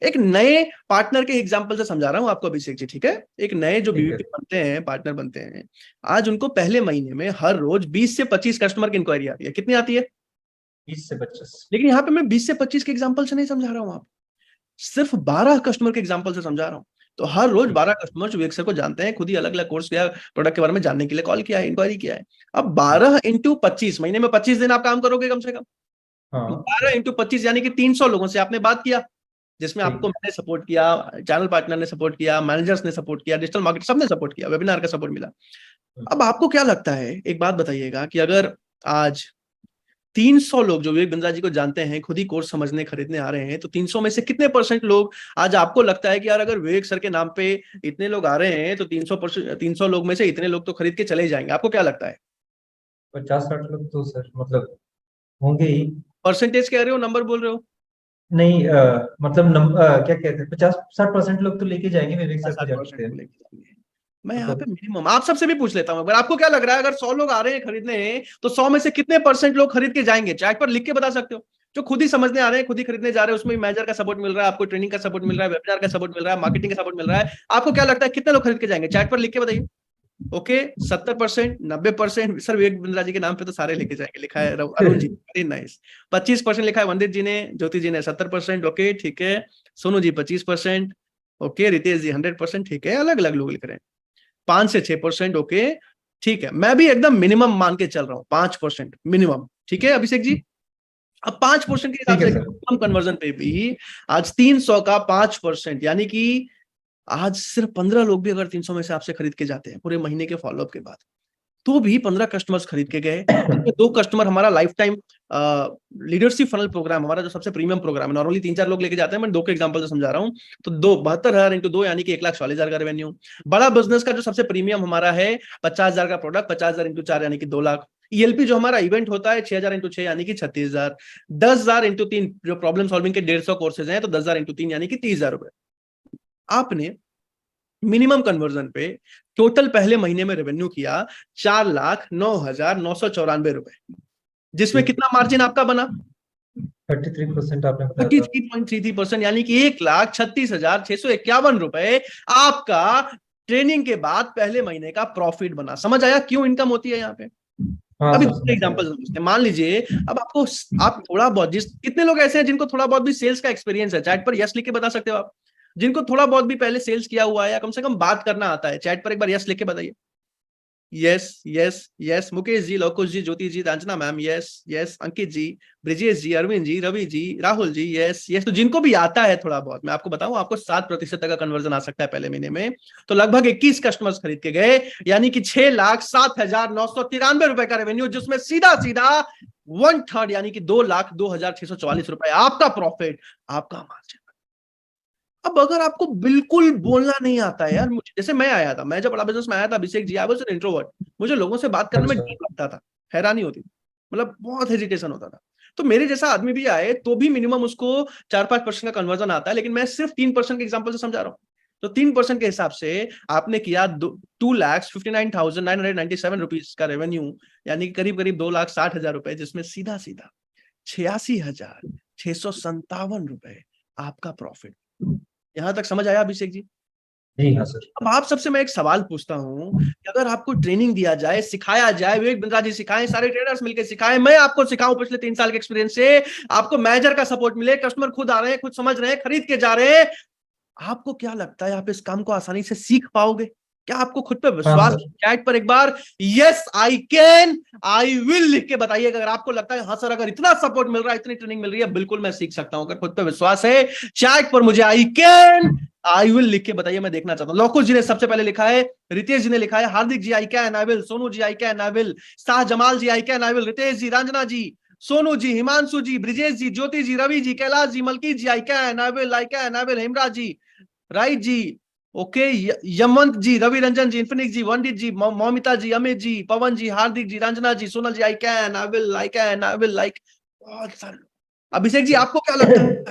S3: एक नए पार्टनर के एग्जांपल से समझा रहा हूं आपको अभिषेक जी, ठीक है। एक नए जो
S5: ठीक है।
S3: बीवीपी बनते हैं, पार्टनर बनते हैं, आज उनको पहले महीने में हर रोज 20 से 25 कस्टमर की इंक्वायरी आती है। कितनी आती है?
S5: 20 से 25।
S3: लेकिन यहाँ पे मैं 20 से 25 के एग्जांपल से नहीं समझा रहा हूँ, आप सिर्फ 12 कस्टमर के एग्जांपल से समझा रहा हूँ। तो हर रोज 12 कस्टमर जो विवेक सर को जानते हैं, खुद ही अलग अलग कोर्स किया, प्रोडक्ट के बारे में जानने के लिए कॉल किया है, इंक्वायरी किया है। अब 12 इंटू 25, महीने में 25 दिन आप काम करोगे कम से कम।
S5: हाँ
S3: 12 इंटू 25 यानी कि 300 लोगों से आपने बात किया, जिसमें
S5: ठीक
S3: आपको मैंने सपोर्ट किया, चैनल पार्टनर ने सपोर्ट किया, मैनेजर्स ने सपोर्ट किया, डिजिटल मार्केट सबने सपोर्ट किया, वेबिनार का सपोर्ट मिला। अब आपको क्या लगता है, एक बात बताइएगा, कि अगर आज 300 लोग जो विवेक बिंद्रा जी को जानते हैं, खुद ही कोर्स समझने खरीदने आ रहे हैं, तो 300 में से कितने % लोग आज आपको लगता है कि यार अगर विवेक सर के नाम पे इतने लोग आ रहे हैं तो 300 लोग में से इतने लोग तो खरीद के चले जाएंगे? आपको क्या लगता है?
S5: 50-60 लोग तो सर मतलब होंगे ही।
S3: परसेंटेज कह रहे हो, नंबर बोल रहे हो?
S5: नहीं मतलब क्या कहते हैं, 50-60% लोग तो लेके जाएंगे विवेक सर को
S3: 60%
S5: जानते हैं।
S3: को लेके जाएंगे। मैं यहाँ पे
S5: मतलब
S3: मिनिमम आप सबसे भी पूछ लेता हूँ, अगर आपको क्या लग रहा है, अगर 100 लोग आ रहे हैं खरीदने, तो 100 में से कितने % लोग खरीद के जाएंगे? चैट पर लिख के बता सकते हो। जो खुद ही समझने आ रहे हैं, खुद ही खरीदने जा रहे हैं, उसमें मैनेजर का सपोर्ट मिल रहा है, आपको ट्रेनिंग का सपोर्ट मिल रहा है, वेबिनार का सपोर्ट मिल रहा है, मार्केटिंग का सपोर्ट मिल रहा है, आपको क्या लगता है कितने लोग खरीद के जाएंगे? चैट पर लिख के बताइए। ओके, 70%, 90%। सर विवेक बिंद्रा जी के नाम पे तो सारे लेके जाएंगे, लिखा है अरुण जी, वेरी नाइस। 25% लिखा है वंदित जी ने, ज्योति जी ने 70%, ओके ठीक है। सोनू जी 25%, ओके। रितेश जी 100%, ठीक है। अलग अलग लोग लिख रहे हैं। 5 से 6%, ओके ठीक है। मैं भी एकदम मिनिमम मान के चल रहा हूँ, 5% मिनिमम, ठीक है अभिषेक जी। अब 5% के हिसाब
S5: ठीक है
S3: से
S5: सर।
S3: कम कन्वर्जन पे भी आज 300 का 5%, यानी कि आज सिर्फ 15 लोग भी अगर 300 में से आपसे खरीद के जाते हैं पूरे महीने के फॉलोअप के बाद, तो भी 15 कस्टमर्स खरीद के गए। 2 कस्टमर हमारा lifetime leadership funnel program, हमारा जो सबसे प्रीमियम प्रोग्राम है, नॉर्मली 3-4 लोग लेके जाते हैं, मैं 2 के एग्जांपल से समझा रहा हूँ। तो 72,000 इंटू 2 यानी कि 1,40,000 का रेवेन्यू। बड़ा बिजनेस का जो सबसे प्रीमियम हमारा है 50,000 का प्रोडक्ट, 50,000 इंटू 4 यानी कि 2 लाख। ईएलपी जो हमारा इवेंट होता है 6,000 इंटू 6 यानी कि 36,000। 10,000 इंटू 3 जो प्रॉब्लम सॉल्विंग के 150 कोर्सेज हैं, तो 10,000 इंटू 3 यानी कि 30,000 रुपए आपने मिनिमम कन्वर्जन पे टोटल पहले महीने में रेवेन्यू किया 4,09,994 रुपए, जिसमें कितना मार्जिन आपका बना?
S5: 33% आपने बताया था।
S3: 33.33%, यानी कि 1,36,651 रुपए आपका ट्रेनिंग के बाद पहले महीने का प्रॉफिट बना। समझ आया क्यों इनकम होती है यहाँ पे?
S5: हाँ
S3: अभी
S5: सर
S3: दूसरे
S5: समझ
S3: एग्जांपल
S5: गया।
S3: समझते हैं। मान लीजिए अब आपको, आप थोड़ा बहुत, जिस कितने लोग ऐसे हैं जिनको थोड़ा बहुत भी सेल्स का एक्सपीरियंस है? चैट पर यस लिख के बता सकते हो आप। जिनको थोड़ा बहुत भी पहले सेल्स किया हुआ है या कम से कम बात करना आता है, चैट पर एक बार यस लिख के बताइए। Yes yes yes. Mukesh ji, Lokush ji, Jyoti ji, Ranjana ma'am, yes yes. Ankit ji, Brijesh ji, Arvind ji, Ravi ji, Rahul ji, yes yes. तो जिनको भी आता है थोड़ा बहुत, मैं आपको बताऊं, आपको 7% तक का कन्वर्जन आ सकता है पहले महीने में। तो लगभग 21 कस्टमर्स खरीद के गए, यानी कि 6,07,993 रुपए का रेवेन्यू, जिसमें सीधा सीधा 1/3 यानी कि 2,02,644 रुपए आपका प्रॉफिट, आपका मार्जिन। अब अगर आपको बिल्कुल बोलना नहीं आता है यार, मुझे जैसे मैं आया था, मैं जब बड़ा बिजनेस में आया था Abhishek ji, I was an introvert. मुझे लोगों से बात करने में
S5: अच्छा।
S3: डर लगता था, हैरानी होती थी, मतलब बहुत हेजिटेशन होता था। तो मेरे जैसा आदमी भी आए तो भी मिनिमम उसको 4-5% का कन्वर्जन आता है, लेकिन मैं सिर्फ 3% के एग्जाम्पल से समझा रहा हूँ। तो 3% के हिसाब से आपने किया 2,59,997 रुपीज का रेवेन्यू, यानी कि करीब करीब 2,60,000 रुपए, जिसमें सीधा सीधा 86,657 रुपए आपका प्रॉफिट। यहां तक समझ आया अभिषेक जी?
S5: जी हाँ सर।
S3: अब आप सबसे मैं एक सवाल पूछता हूं कि अगर आपको ट्रेनिंग दिया जाए, सिखाया जाए, विवेक बिंद्रा जी सिखाएं, सारे ट्रेनर्स मिलकर सिखाएं, मैं आपको सिखाऊं पिछले 3 साल के एक्सपीरियंस से, आपको मैनेजर का सपोर्ट मिले, कस्टमर खुद आ रहे हैं, खुद समझ रहे हैं, खरीद के जा रहे हैं, आपको क्या लगता है आप इस काम को आसानी से सीख पाओगे? क्या आपको खुद पे
S5: हाँ
S3: विश्वास?
S5: सर।
S3: चैट पर एक बार yes I can, I will लिख के बताइए अगर आपको लगता है हाँ सर, अगर इतना सपोर्ट मिल रहा है, इतनी ट्रेनिंग मिल रही है, बिल्कुल मैं सीख सकता हूं। अगर खुद पे विश्वास है, चैट पर मुझे आई कैन, आई विल लिख के बताइए, मैं देखना चाहता हूं। लोकुश जी ने सबसे पहले लिखा है, रितेश जी ने लिखा है, Hardik ji I can I will, Sonu ji I can I will, Shah Jamal ji I can I will, Ritesh ji, Ranjana ji, Sonu ji, Himanshu ji, Brijesh ji, Jyoti ji, Ravi ji, Kailash ji, Malkit ji I can I will, I can I will, Hemraj ji, right ji, okay, Yamvant ji, Ravi Ranjan ji, Infinix ji, Vandit ji, Moumita ji, Amit ji, Pawan ji, Hardik ji, Ranjana ji, Sonal ji, I can I will, I can I will, like बहुत सारे। अभिषेक जी आपको क्या लगता है?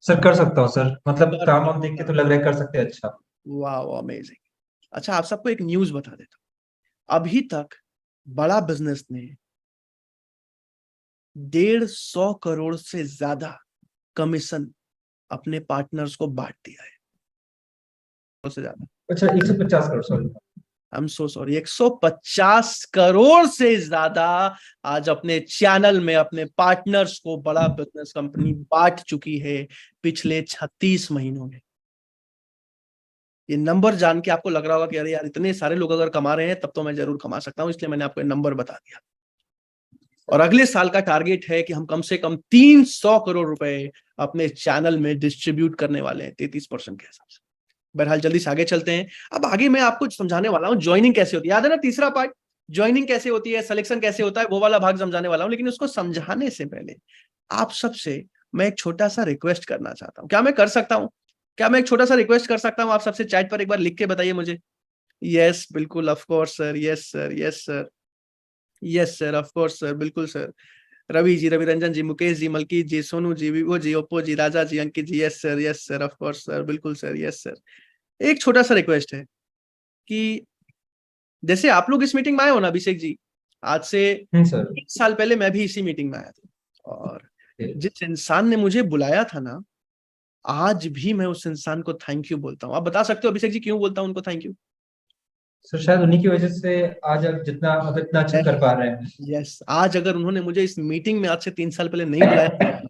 S5: Sir कर सकता हूँ sir, मतलब काम हम देख के तो लग रहा है कर सकते हैं अच्छा।
S3: वाह अमेजिंग। अच्छा, आप सबको एक न्यूज बता देता हूं। अभी तक बड़ा बिजनेस ने 150 करोड़ से ज्यादा कमीशन अपने पार्टनर्स को बांट दिया है, उससे ज्यादा।
S5: अच्छा, 150 crore, sorry.
S3: I am so sorry, 150 crore से ज्यादा आज अपने चैनल में अपने पार्टनर्स को बड़ा बिजनेस कंपनी बांट चुकी है पिछले 36 महीनों में। ये नंबर जान के आपको लग रहा होगा कि अरे यार, इतने सारे लोग अगर कमा रहे हैं तब तो मैं जरूर कमा सकता हूं, इसलिए मैंने आपको ये नंबर बता दिया। और अगले साल का टारगेट है कि हम कम से कम 300 करोड़ रुपए अपने चैनल में डिस्ट्रीब्यूट करने वाले हैं, 33% के हिसाब से। बहरहाल जल्दी से आगे चलते हैं। अब आगे मैं आपको समझाने वाला हूं ज्वाइनिंग कैसे होती है। याद है ना तीसरा पार्ट, ज्वाइनिंग कैसे होती है, सिलेक्शन कैसे होता है, वो वाला भाग समझाने वाला हूं। लेकिन उसको समझाने से पहले आप सबसे मैं एक छोटा सा रिक्वेस्ट करना चाहता हूं। क्या मैं कर सकता हूं? क्या मैं एक छोटा सा रिक्वेस्ट कर सकता हूं? आप सबसे चैट पर एक बार लिख के बताइए मुझे। यस बिल्कुल, of course sir, yes sir, yes sir, yes sir, of course sir, बिल्कुल sir. Ravi ji, Ravi Ranjan ji, Mukesh ji, Malkit ji, Sonu ji, Vivo ji, Oppo ji, Raja ji, Ankit ji, yes sir, of course sir, बिल्कुल सर, यस सर। एक छोटा सा रिक्वेस्ट है कि जैसे आप लोग इस मीटिंग में आए हो ना अभिषेक जी, आज से
S5: सर।
S3: 1 साल पहले मैं भी इसी मीटिंग में आया था, और जिस इंसान ने मुझे बुलाया था ना, आज भी मैं उस इंसान को थैंक यू बोलता हूँ। आप बता सकते हो अभिषेक जी क्यों बोलता हूँ उनको थैंक यू?
S5: सर शायद उन्हीं की वजह से आज आप जितना मतलब इतना अच्छा कर पा रहे हैं।
S3: यस, आज अगर उन्होंने मुझे इस मीटिंग में आज से 3 साल पहले नहीं बुलाया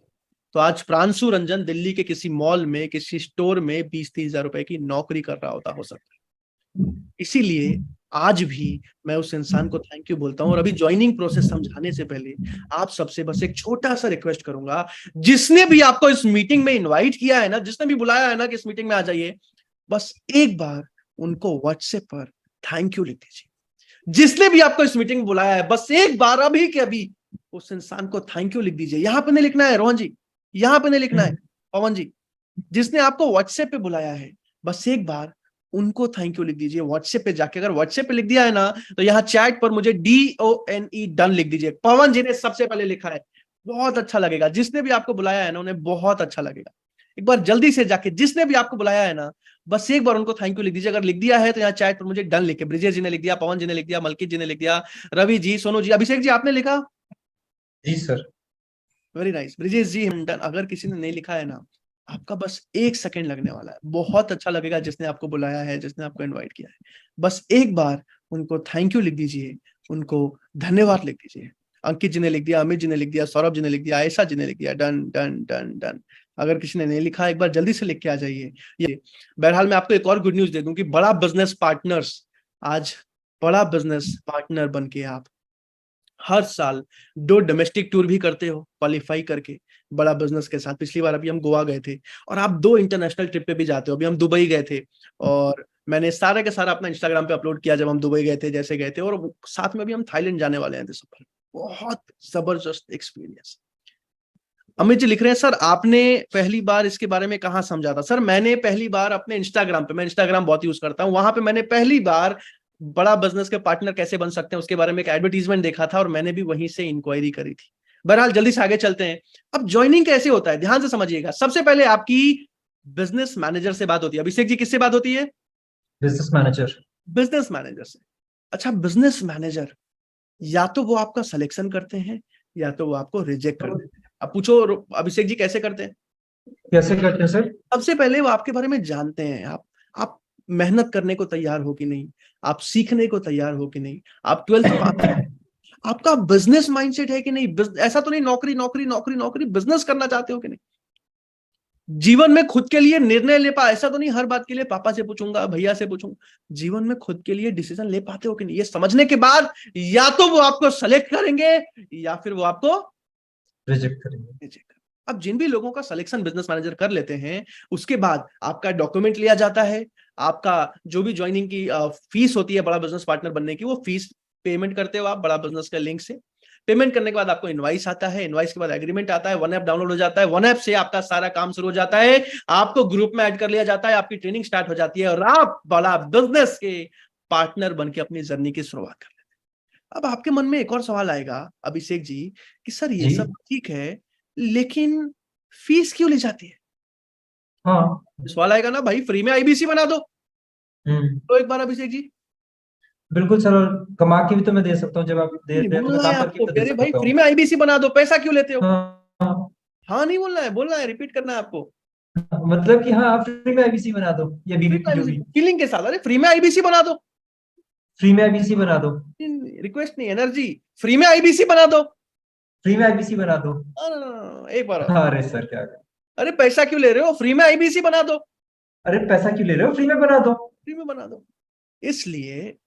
S3: तो आज प्रांशु रंजन दिल्ली के किसी मॉल में, किसी स्टोर में 20-30 हजार रुपए की नौकरी कर रहा होता, हो सकता है। इसीलिए आज भी मैं उस इंसान को थैंक यू बोलता हूं। और अभी ज्वाइनिंग प्रोसेस समझाने से पहले आप सबसे बस एक छोटा सा रिक्वेस्ट करूंगा, जिसने भी आपको इस मीटिंग में इनवाइट किया है ना, जिसने भी बुलाया है ना कि इस मीटिंग में आ जाइए, बस एक बार उनको व्हाट्सएप पर थैंक यू लिख दीजिए। जिसने भी आपको इस मीटिंग में बुलाया है, बस एक बार अभी के अभी उस इंसान को थैंक यू लिख दीजिए। यहां पे नहीं लिखना है रोहन जी, यहां पे नहीं लिखना है पवन जी, जिसने आपको व्हाट्सएप पे बुलाया है बस एक बार उनको थैंक यू लिख दीजिए व्हाट्सएप पे जाके। अगर व्हाट्सएप पे लिख दिया है ना तो यहाँ चैट पर मुझे DONE डन लिख दीजिए। पवन जी ने सबसे पहले लिखा है, बहुत अच्छा लगेगा। जिसने भी आपको बुलाया है ना उन्हें बहुत अच्छा लगेगा। एक बार जल्दी से जाके जिसने भी आपको बुलाया है ना, बस एक बार उनको थैंक यू लिख दीजिए। अगर लिख दिया है तो यहाँ चैट पर मुझे डन लिख के, ब्रिजेश जी ने लिख दिया, पवन जी ने लिख दिया, मलकीत जी ने लिख दिया, रवि जी, सोनू जी, अभिषेक जी आपने लिखा?
S5: जी सर।
S3: वेरी नाइस, ब्रिजेश जी डन। अगर किसी ने नहीं लिखा है ना, आपका बस 1 सेकंड लगने वाला है, बहुत अच्छा लगेगा जिसने आपको बुलाया है, जिसने आपको इनवाइट किया है। बस एक बार उनको थैंक यू लिख दीजिए, उनको धन्यवाद लिख दीजिए। अंकित जी ने लिख दिया, अमित जी ने लिख दिया, सौरभ जी ने लिख दिया, आयशा जी ने लिख दिया, डन डन डन डन। अगर किसी ने नहीं लिखा एक बार जल्दी से लिख के आ जाइए। ये बहरहाल मैं आपको एक और गुड न्यूज दे दूं कि बड़ा बिजनेस पार्टनर्स, आज बड़ा बिजनेस पार्टनर बन के आप हर साल 2 डोमेस्टिक टूर भी करते हो क्वालिफाई करके बड़ा बिजनेस के साथ। पिछली बार अभी हम गोवा गए थे, और आप 2 इंटरनेशनल ट्रिप पे भी जाते हो। अभी हम दुबई गए थे, और मैंने सारा का सारा अपना इंस्टाग्राम पे अपलोड किया जब हम दुबई गए थे, जैसे गए थे। और साथ में अभी हम थाईलैंड जाने वाले हैं दिसंबर। बहुत जबरदस्त एक्सपीरियंस। अमित जी लिख रहे हैं, सर आपने पहली बार इसके बारे में कहाँ समझा था? सर मैंने पहली बार अपने इंस्टाग्राम पे, मैं इंस्टाग्राम बहुत यूज करता हूँ, वहां पे मैंने पहली बार बड़ा बिजनेस के पार्टनर कैसे बन सकते हैं उसके बारे में एक एडवर्टीजमेंट देखा था, और मैंने भी वहीं से इंक्वायरी करी थी। बहरहाल जल्दी से आगे चलते हैं। अब ज्वाइनिंग कैसे होता है, ध्यान से समझिएगा। सबसे पहले आपकी बिजनेस मैनेजर से बात होती है। अभिषेक जी किससे बात होती है?
S5: Business manager.
S3: बिजनेस मैनेजर से। अच्छा, बिजनेस मैनेजर या तो वो आपका सिलेक्शन करते हैं या तो वो आपको रिजेक्ट करते हैं। अब पूछो अभिषेक जी कैसे करते हैं?
S5: कैसे करते हैं सर?
S3: सबसे पहले वो आपके बारे में जानते हैं, आप मेहनत करने को तैयार हो कि नहीं, आप सीखने को तैयार हो कि नहीं, आप 12th पास, आपका बिजनेस माइंडसेट है कि नहीं। ऐसा तो नहीं नौकरी नौकरी नौकरी नौकरी, बिजनेस करना चाहते हो कि नहीं, जीवन में खुद के लिए निर्णय ले पा, ऐसा तो नहीं हर बात के लिए पापा से पूछूंगा, भैया से पूछूंगा। जीवन में खुद के लिए डिसीजन ले पाते हो कि नहीं, ये समझने के बाद या तो वो आपको सेलेक्ट करेंगे या फिर वो आपको
S5: रिजेक्ट करेंगे।
S3: अब जिन भी लोगों का सिलेक्शन बिजनेस मैनेजर कर लेते हैं, उसके बाद आपका डॉक्यूमेंट लिया जाता है, आपका जो भी ज्वाइनिंग की फीस होती है बड़ा बिजनेस पार्टनर बनने की, वो फीस पेमेंट करते हो आप बड़ा बिजनेस के लिंक से। पेमेंट करने के बाद आपको इनवाइस आता है, इनवाइस के बाद एग्रीमेंट आता है, वन ऐप डाउनलोड हो जाता है, वन ऐप से आपका सारा काम शुरू हो जाता है, आपको ग्रुप में ऐड कर लिया जाता है, आपकी ट्रेनिंग स्टार्ट हो जाती है, और आप बड़ा बिजनेस के पार्टनर बन के अपनी जर्नी की शुरुआत कर लेते हैं। अब आपके मन में एक और सवाल आएगा अभिषेक जी कि सर ये सब ठीक है, लेकिन फीस क्यों ली जाती है?
S5: हाँ।
S3: सवाल आएगा ना, भाई फ्री में IBC बना दो। तो एक बार अभिषेक जी
S5: बिल्कुल सर, और कमा के भी तो मैं दे सकता हूँ, जब आप दे रहे हैं तो मैं
S3: बोलना है
S5: काम करके
S3: आपको
S5: भी तो
S3: कि
S5: दे
S3: अरे भाई
S5: सकता
S3: फ्री
S5: हूँ।
S3: में आईबीसी बना दो, पैसा क्यों लेते हो?
S5: हाँ हाँ।
S3: हाँ नहीं बोलना है, रिपीट करना है आपको।
S5: मतलब कि हाँ, आप फ्री में आईबीसी बना दो या
S3: फ्री में
S5: बीबीपी जो
S3: आईबीसी
S5: भी।
S3: फीलिंग के साथ, अरे फ्री में आईबीसी बना दो।
S5: फ्री में आईबीसी बना दो।
S3: रिक्वेस्ट नहीं, एनर्जी। फ्री में आईबीसी बना दो।
S5: फ्री में आईबीसी बना दो।
S3: एक बार और।
S5: हाँ, अरे सर क्या कर-
S3: अरे पैसा क्यों ले रहे हो, फ्री में आईबीसी बना दो।
S5: अरे पैसा क्यों ले रहे हो, फ्री में बना दो।
S3: फ्री में बना दो। इसलिए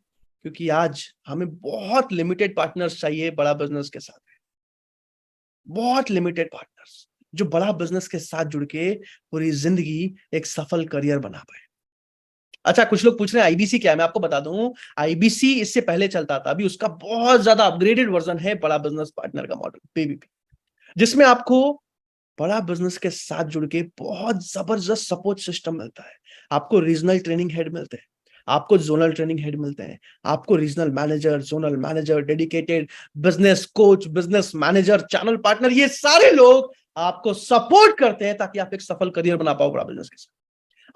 S3: क्योंकि आज हमें बहुत लिमिटेड पार्टनर्स चाहिए बड़ा बिजनेस के साथ। बहुत लिमिटेड पार्टनर्स जो बड़ा बिजनेस के साथ जुड़ के पूरी जिंदगी एक सफल करियर बना पाए। अच्छा, कुछ लोग पूछ रहे हैं आईबीसी क्या है, मैं आपको बता दूं। आईबीसी इससे पहले चलता था, अभी उसका बहुत ज्यादा अपग्रेडेड वर्जन है बड़ा बिजनेस पार्टनर का मॉडल बीबीपी, जिसमें आपको बड़ा बिजनेस के साथ जुड़ के बहुत जबरदस्त सपोर्ट सिस्टम मिलता है। आपको रीजनल ट्रेनिंग हेड मिलते हैं, आपको जोनल ट्रेनिंग हेड मिलते हैं, आपको regional manager, zonal manager, dedicated business coach, business manager, channel partner, ये सारे लोग आपको सपोर्ट करते हैं ताकि आप एक सफल करियर बना पाओ बड़ा बिजनेस के साथ।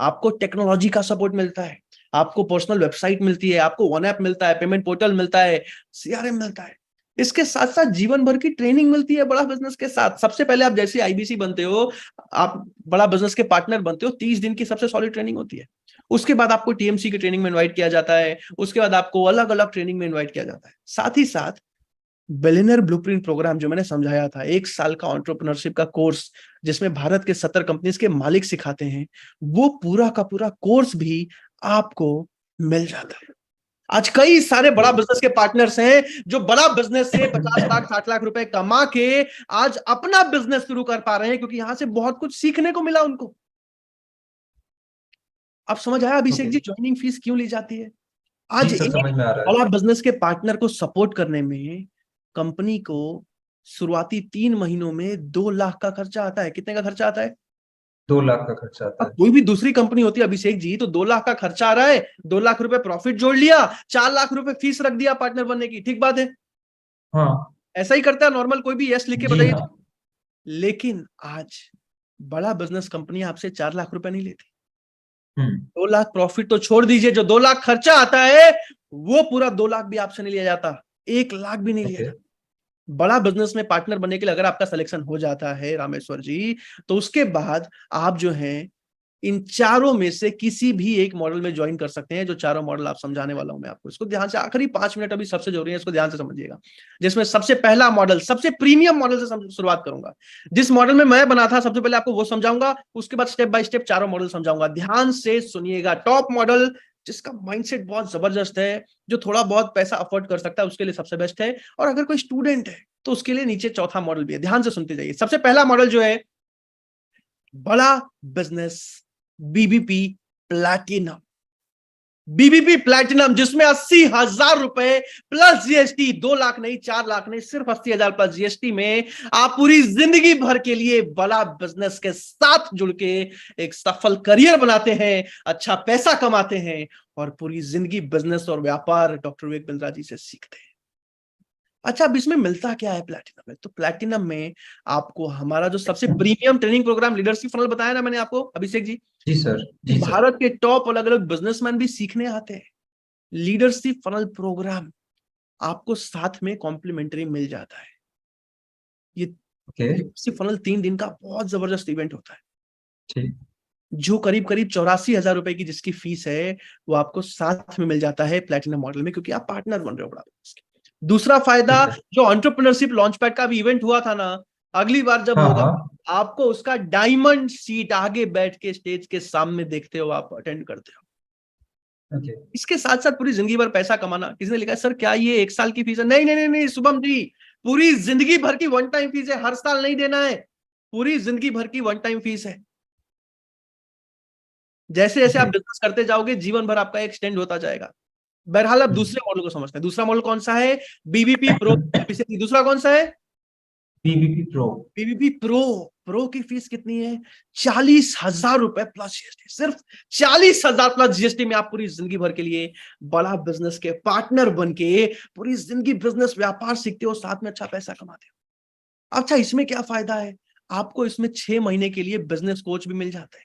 S3: आपको टेक्नोलॉजी का सपोर्ट मिलता है, आपको पर्सनल वेबसाइट मिलती है, आपको वन ऐप मिलता है, पेमेंट पोर्टल मिलता है, सीआरएम मिलता है। इसके साथ साथ जीवन भर की ट्रेनिंग मिलती है बड़ा बिजनेस के साथ। सबसे पहले आप जैसे आईबीसी बनते हो, आप बड़ा बिजनेस के पार्टनर बनते हो, 30 दिन की सबसे सॉलिड ट्रेनिंग होती है। उसके बाद आपको टीएमसी की ट्रेनिंग में इनवाइट किया जाता है, उसके बाद आपको अलग अलग ट्रेनिंग में इनवाइट किया जाता है। साथ ही साथ बिलियनर ब्लूप्रिंट प्रोग्राम जो मैंने समझाया था, 1 साल का एंटरप्रेन्योरशिप का कोर्स, जिसमें भारत के 70 कंपनीज के मालिक सिखाते हैं, वो पूरा का पूरा कोर्स भी आपको मिल जाता है। आज कई सारे बड़ा बिजनेस के पार्टनर्स हैं जो बड़ा बिजनेस से 50 लाख 60 लाख रुपए कमा के आज अपना बिजनेस शुरू कर पा रहे हैं, क्योंकि यहां से बहुत कुछ सीखने को मिला उनको। अब समझ आया अभिषेक
S5: ओके।
S3: जी ज्वाइनिंग फीस क्यों ली जाती है?
S5: जी
S3: आज
S5: सर,
S3: एक
S5: समझ में आ रहा है।
S3: बड़ा बिजनेस के पार्टनर को सपोर्ट करने में कंपनी को शुरुआती 3 महीनों में 2 लाख का खर्चा आता है। कितने का खर्चा आता है?
S5: 2 लाख का खर्चा आता
S3: अब
S5: है।
S3: कोई भी दूसरी कंपनी होती है अभिषेक जी तो 2 लाख का खर्चा आ रहा है, 2 लाख रुपए प्रॉफिट जोड़ लिया, 4 लाख रुपए फीस रख दिया पार्टनर बनने की, ठीक बात है।
S5: हाँ।
S3: ऐसा ही करता है नॉर्मल कोई भी, यस लिख के
S5: जी
S3: बताइए।
S5: हाँ।
S3: लेकिन आज बड़ा बिजनेस कंपनी आपसे 4 लाख रुपए नहीं लेती।
S5: हम्म।
S3: 2 लाख प्रॉफिट तो छोड़ दीजिए, जो 2 लाख खर्चा आता है वो पूरा 2 लाख भी आपसे नहीं लिया जाता, 1 लाख भी नहीं लिया
S5: ओके।
S3: जाता। बड़ा बिजनेस में पार्टनर बनने के लिए अगर आपका सिलेक्शन हो जाता है रामेश्वर जी, तो उसके बाद आप जो हैं इन चारों में से किसी भी एक मॉडल में ज्वाइन कर सकते हैं। जो चारों मॉडल आप समझाने वाला हूं मैं आपको, इसको ध्यान से, आखिरी 5 मिनट अभी सबसे जरूरी है, इसको ध्यान से समझिएगा। जिसमें सबसे पहला मॉडल, सबसे प्रीमियम मॉडल से शुरुआत करूंगा। जिस मॉडल में मैं बना था सबसे पहले आपको वो समझाऊंगा, उसके बाद स्टेप बाय स्टेप चारों मॉडल समझाऊंगा। ध्यान से सुनिएगा। टॉप मॉडल, जिसका माइंडसेट बहुत जबरदस्त है, जो थोड़ा बहुत पैसा अफोर्ड कर सकता है, उसके लिए सबसे बेस्ट है। और अगर कोई स्टूडेंट है तो उसके लिए नीचे चौथा मॉडल भी है। ध्यान से सुनते जाइए। सबसे पहला मॉडल जो है बड़ा business BBP platinum. BBP platinum, जिसमें 80,000 रुपए प्लस जीएसटी, 2 लाख नहीं, 4 लाख नहीं, सिर्फ 80,000 प्लस जीएसटी में आप पूरी जिंदगी भर के लिए बड़ा बिजनेस के साथ जुड़ के एक सफल करियर बनाते हैं, अच्छा पैसा कमाते हैं और पूरी जिंदगी बिजनेस और व्यापार डॉक्टर विवेक बिंद्रा जी से सीखते हैं। अच्छा, अब इसमें मिलता क्या है प्लैटिनम में? तो प्लैटिनम में आपको हमारा जो सबसे premium training program leadership funnel बताया ना मैंने आपको अभिषेक जी,
S5: जी सर। जी सर।
S3: भारत के टॉप अलग अलग बिजनेसमैन भी सीखने आते हैं। लीडरशिप फनल प्रोग्राम आपको साथ में कॉम्प्लीमेंट्री मिल जाता है। ये
S5: ओके।
S3: लीडरशिप फनल 3 दिन का बहुत जबरदस्त इवेंट होता है,
S5: ठीक।
S3: जो करीब करीब 84,000 रुपए की जिसकी फीस है, वो आपको साथ में मिल जाता है प्लैटिनम मॉडल में, क्योंकि आप पार्टनर बन रहे हो बड़ा बिजनेस के। दूसरा फायदा,
S5: ठीक है।
S3: जो एंटरप्रेन्योरशिप लॉन्च पैड का भी इवेंट हुआ था ना, अगली बार जब
S5: हाँ
S3: होगा
S5: हाँ।
S3: आपको उसका डायमंड सीट आगे बैठ के स्टेज के सामने देखते हो, आप अटेंड करते हो।
S5: ओके।
S3: इसके साथ साथ पूरी जिंदगी भर पैसा कमाना। किसी ने लिखा सर क्या ये 1 साल की फीस है? नहीं नहीं नहीं नहीं शुभम जी, पूरी जिंदगी भर की वन टाइम फीस है, हर साल नहीं देना है, पूरी जिंदगी भर की वन टाइम फीस है। जैसे जैसे आप
S5: ओके।
S3: बिजनेस करते जाओगे जीवन भर आपका एक्सटेंड होता जाएगा। बहरहाल अब दूसरे मॉडल को समझते हैं। दूसरा मॉडल कौन सा है? BBP pro. दूसरा कौन सा है?
S5: BBP pro.
S3: BBP pro. Pro की फीस कितनी है? 40,000 रुपए प्लस जीएसटी। सिर्फ 40,000 प्लस जीएसटी में आप पूरी जिंदगी भर के लिए बड़ा बिजनेस के पार्टनर बन के पूरी जिंदगी बिजनेस व्यापार सीखते हो, साथ में अच्छा पैसा कमाते हो। अच्छा, इसमें क्या फायदा है? आपको इसमें 6 महीने के लिए बिजनेस कोच भी मिल जाता है।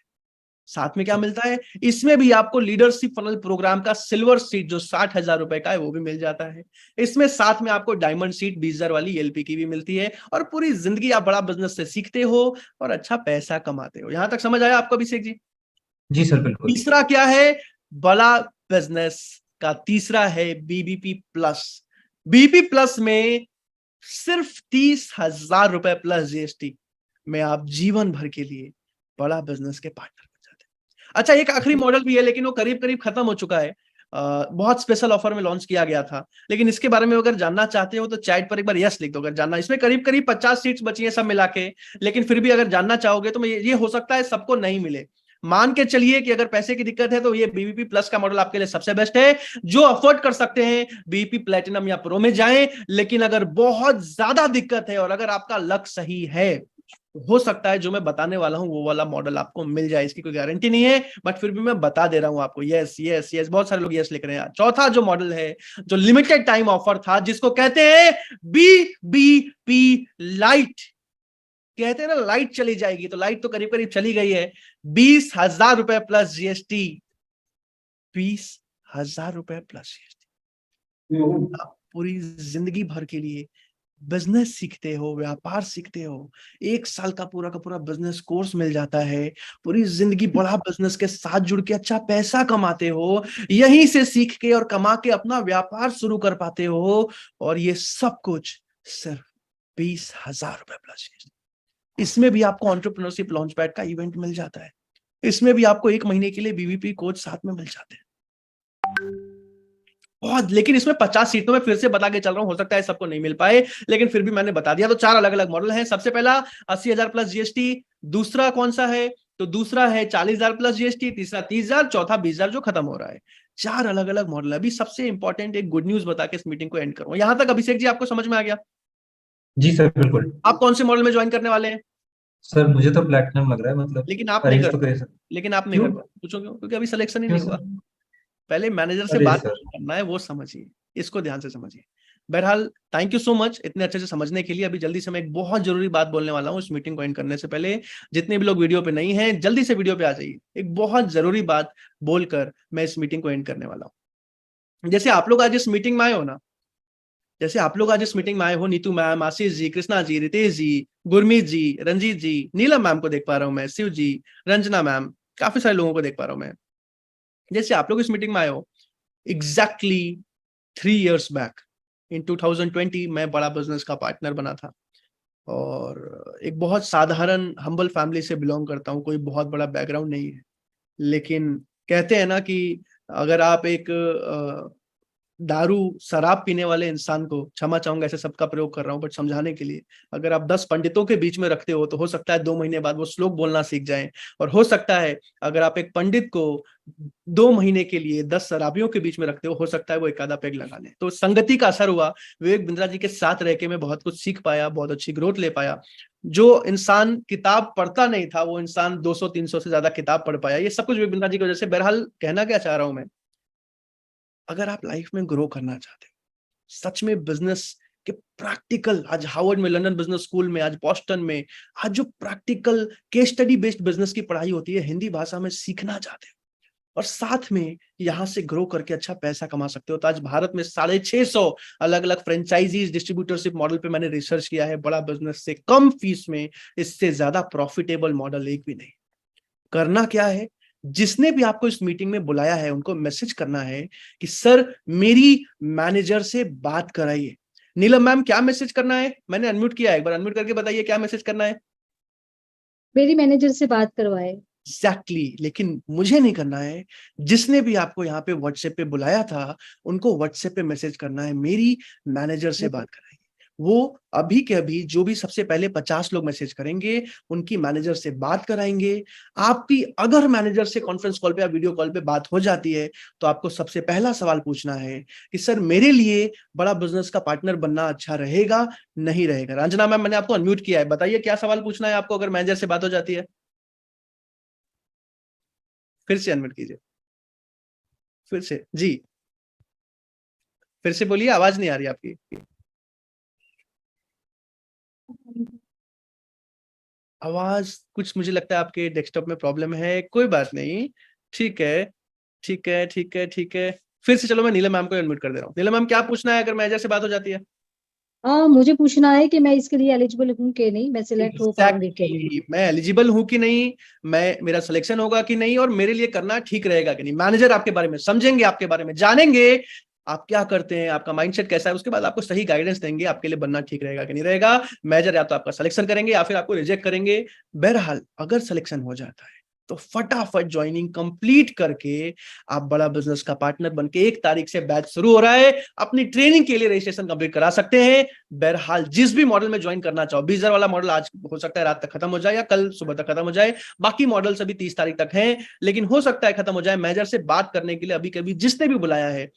S3: साथ में क्या मिलता है, इसमें भी आपको लीडरशिप फनल प्रोग्राम का सिल्वर सीट जो 60,000 रुपए का है वो भी मिल जाता है। इसमें साथ में आपको डायमंड सीट 20,000 वाली एलपी की भी मिलती है, और पूरी जिंदगी आप बड़ा बिजनेस से सीखते हो और अच्छा पैसा कमाते हो। यहां तक समझ आया आपको अभिषेक जी?
S5: जी सर, बिल्कुल।
S3: तीसरा क्या है बड़ा बिजनेस का? तीसरा है बीबीपी प्लस। बीबीपी प्लस में सिर्फ 30,000 रुपए प्लस जीएसटी में आप जीवन भर के लिए बड़ा बिजनेस के पार्टनर बन जाते हैं। अच्छा, एक आखिरी मॉडल भी है, लेकिन वो करीब करीब खत्म हो चुका है। बहुत स्पेशल ऑफर में लॉन्च किया गया था, लेकिन इसके बारे में अगर जानना चाहते हो तो चैट पर एक बार यस लिख दो अगर जानना। इसमें करीब करीब 50 सीट्स बची है सब मिला के, लेकिन फिर भी अगर जानना चाहोगे तो ये हो सकता है सबको नहीं मिले। मान के चलिए कि अगर पैसे की दिक्कत है तो ये बीबीपी प्लस का मॉडल आपके लिए सबसे बेस्ट है। जो अफोर्ड कर सकते हैं बीबीपी प्लेटिनम या प्रो में जाएं, लेकिन अगर बहुत ज्यादा दिक्कत है और अगर आपका लक सही है, हो सकता है जो मैं बताने वाला हूं वो वाला मॉडल आपको मिल जाए। इसकी कोई गारंटी नहीं है, बट फिर भी मैं बता दे रहा हूं आपको। यस यस यस, बहुत सारे लोग यस लिख रहे हैं। चौथा जो मॉडल है, जो लिमिटेड टाइम ऑफर था, जिसको कहते हैं बीबीपी लाइट। कहते हैं ना लाइट चली जाएगी, तो लाइट तो करीब करीब चली गई है। 20,000 रुपए प्लस जीएसटी। 20,000 रुपए प्लस जीएसटी। आप पूरी जिंदगी भर के लिए बिजनेस सीखते हो, व्यापार सीखते हो। 1 साल का पूरा बिजनेस कोर्स मिल जाता है। पूरी जिंदगी बड़ा बिजनेस के साथ जुड़ के अच्छा पैसा कमाते हो। यहीं से सीख के और कमा के अपना व्यापार शुरू कर पाते हो, और ये सब कुछ सिर्फ 20,000 रुपए प्लस। इसमें भी आपको एंटरप्रेन्योरशिप लॉन्च पैड का इवेंट मिल जाता है। इसमें भी आपको 1 महीने के लिए बीवीपी कोच साथ में मिल जाते हैं। बहुत, लेकिन इसमें 50 सीटों में फिर से बता के चल रहा हूं, हो सकता है सबको नहीं मिल पाए, लेकिन फिर भी मैंने बता दिया। तो 4 अलग अलग मॉडल हैं। सबसे पहला 80,000 प्लस जीएसटी। दूसरा कौन सा है? तो दूसरा है 40,000 प्लस जीएसटी। तीसरा 30,000, चौथा 20,000 जो खत्म हो रहा है। 4 अलग अलग मॉडल। अभी सबसे इंपॉर्टेंट एक गुड न्यूज बता के इस मीटिंग को एंड करूंगा। यहां तक अभिषेक जी आपको समझ में आ गया?
S5: जी सर, बिल्कुल।
S3: आप कौन से मॉडल में ज्वाइन करने वाले हैं?
S5: सर मुझे तो प्लैटिनम लग रहा है, मतलब
S3: लेकिन आप नहीं
S5: अरेंज
S3: कर
S5: तो
S3: पाए।
S5: करिए सर।
S3: लेकिन आप नहीं
S5: क्यों?
S3: कर पाए, पूछो क्यों? क्योंकि अभी सिलेक्शन ही
S5: क्यों
S3: नहीं हुआ।
S5: सर?
S3: पहले मैनेजर से
S5: अरे
S3: बात
S5: सर।
S3: करना है, वो समझिए। इसको ध्यान से समझिए। बहरहाल, थैंक यू सो मच इतने अच्छे से समझने के लिए। अभी जल्दी से मैं एक बहुत जरूरी बात बोलने वाला हूं इस मीटिंग को एंड करने से पहले। जितने भी लोग वीडियो पे नहीं हैं, जल्दी से वीडियो पे आ जाइए। एक बहुत जरूरी बात बोलकर मैं इस मीटिंग को एंड करने वाला हूं। जैसे आप लोग आज इस मीटिंग में आए हो ना, जैसे आप लोग आज इस मीटिंग में आए हो, नीतू मैम, आशीष जी, कृष्णा जी, रितेश जी, गुरमीत जी, रंजीत जी, नीलम मैम को देख पा रहा हूं मैं, शिव जी, रंजना मैम, काफी सारे लोगों को देख पा रहा हूं मैं। जैसे आप लोग इस मीटिंग में आए हो, एग्जैक्टली 3 years बैक इन 2020 मैं बड़ा बिजनेस का पार्टनर बना था। और एक बहुत साधारण हम्बल फैमिली से बिलोंग करता हूँ, कोई बहुत बड़ा बैकग्राउंड नहीं है। लेकिन कहते हैं ना कि अगर आप एक दारू शराब पीने वाले इंसान को, क्षमा चाहूंगा ऐसे सबका प्रयोग कर रहा हूं बट समझाने के लिए, अगर आप 10 पंडितों के बीच में रखते हो तो हो सकता है 2 महीने बाद वो श्लोक बोलना सीख जाएं। और हो सकता है अगर आप एक पंडित को 2 महीने के लिए 10 शराबियों के बीच में रखते हो सकता है वो एक आधा पेग लगा ले। तो संगति का असर हुआ। विवेक बिंद्रा जी के साथ रह के मैं बहुत कुछ सीख पाया, बहुत अच्छी ग्रोथ ले पाया। जो इंसान किताब पढ़ता नहीं था, वो इंसान 200-300 से ज्यादा किताब पढ़ पाया। ये सब कुछ विवेक बिंद्रा जी की वजह से। बहरहाल, कहना क्या चाह रहा हूं मैं, अगर आप लाइफ में ग्रो करना चाहते हो, सच में बिजनेस के प्रैक्टिकल, आज हार्वर्ड में, लंदन बिजनेस स्कूल में, आज बॉस्टन में, आज जो practical case study based business की पढ़ाई होती है, हिंदी भाषा में सीखना चाहते हो और साथ में यहां से ग्रो करके अच्छा पैसा कमा सकते हो, तो आज भारत में 650 अलग अलग फ्रेंचाइजीज डिस्ट्रीब्यूटरशिप मॉडल पे मैंने रिसर्च किया है। बड़ा बिजनेस से कम फीस में इससे ज्यादा प्रॉफिटेबल मॉडल एक भी नहीं। करना क्या है, जिसने भी आपको इस मीटिंग में बुलाया है उनको मैसेज करना है कि सर मेरी मैनेजर से बात कराइए। नीलम मैम, क्या मैसेज करना है? मैंने अनम्यूट किया है, एक बार अनम्यूट करके बताइए क्या मैसेज करना है।
S6: मेरी मैनेजर से बात करवाए।
S3: एग्जैक्टली, लेकिन मुझे नहीं करना है। जिसने भी आपको यहाँ पे व्हाट्सएप पे बुलाया था उनको व्हाट्सएप पे मैसेज करना है, मेरी मैनेजर से बात कराइए। वो अभी के अभी जो भी सबसे पहले 50 लोग मैसेज करेंगे उनकी मैनेजर से बात कराएंगे। आपकी अगर मैनेजर से कॉन्फ्रेंस कॉल पे या वीडियो कॉल पे बात हो जाती है तो आपको सबसे पहला सवाल पूछना है कि सर मेरे लिए बड़ा बिजनेस का पार्टनर बनना अच्छा रहेगा, नहीं रहेगा? रंजना मैम, मैंने आपको अनम्यूट किया है, बताइए क्या सवाल पूछना है आपको अगर मैनेजर से बात हो जाती है। फिर से अनम्यूट कीजिए, फिर से जी, फिर से बोलिए, आवाज नहीं आ रही आपकी। आवाज कुछ मुझे लगता है आपके डेस्कटॉप में प्रॉब्लम है, कोई बात नहीं, ठीक है ठीक है ठीक है ठीक है। फिर से चलो मैं नीलम मैम को अनम्यूट कर दे रहा हूँ। नीलम मैम क्या पूछना है अगर मैनेजर से बात हो जाती है?
S6: मुझे पूछना है कि मैं इसके लिए एलिजिबल हूँ कि नहीं, मैं सिलेक्ट हो पाऊंगी कि नहीं।
S3: Exactly. मैं एलिजिबल हूं कि नहीं, मैं मेरा सिलेक्शन होगा कि नहीं, और मेरे लिए करना ठीक रहेगा कि नहीं। मैनेजर आपके बारे में समझेंगे, आपके बारे में जानेंगे, आप क्या करते हैं, आपका माइंडसेट कैसा है, उसके बाद आपको सही गाइडेंस देंगे आपके लिए बनना ठीक रहेगा कि नहीं रहेगा। मैनेजर या तो आपका सिलेक्शन करेंगे या फिर आपको रिजेक्ट करेंगे। बहरहाल अगर सिलेक्शन हो जाता है तो फटाफट ज्वाइनिंग कंप्लीट करके आप बड़ा बिजनेस का पार्टनर बनके 1 तारीख से बैच शुरू हो रहा है, अपनी ट्रेनिंग के लिए रजिस्ट्रेशन कंप्लीट करा सकते हैं। बहरहाल जिस भी मॉडल में ज्वाइन करना चाहो, 20,000 वाला मॉडल आज हो सकता है रात तक खत्म हो जाए या कल सुबह तक खत्म हो जाए, बाकी मॉडल अभी 30 तारीख तक हैं, लेकिन हो सकता है खत्म हो जाए। मैनेजर से बात करने के लिए अभी कभी जिसने भी बुलाया है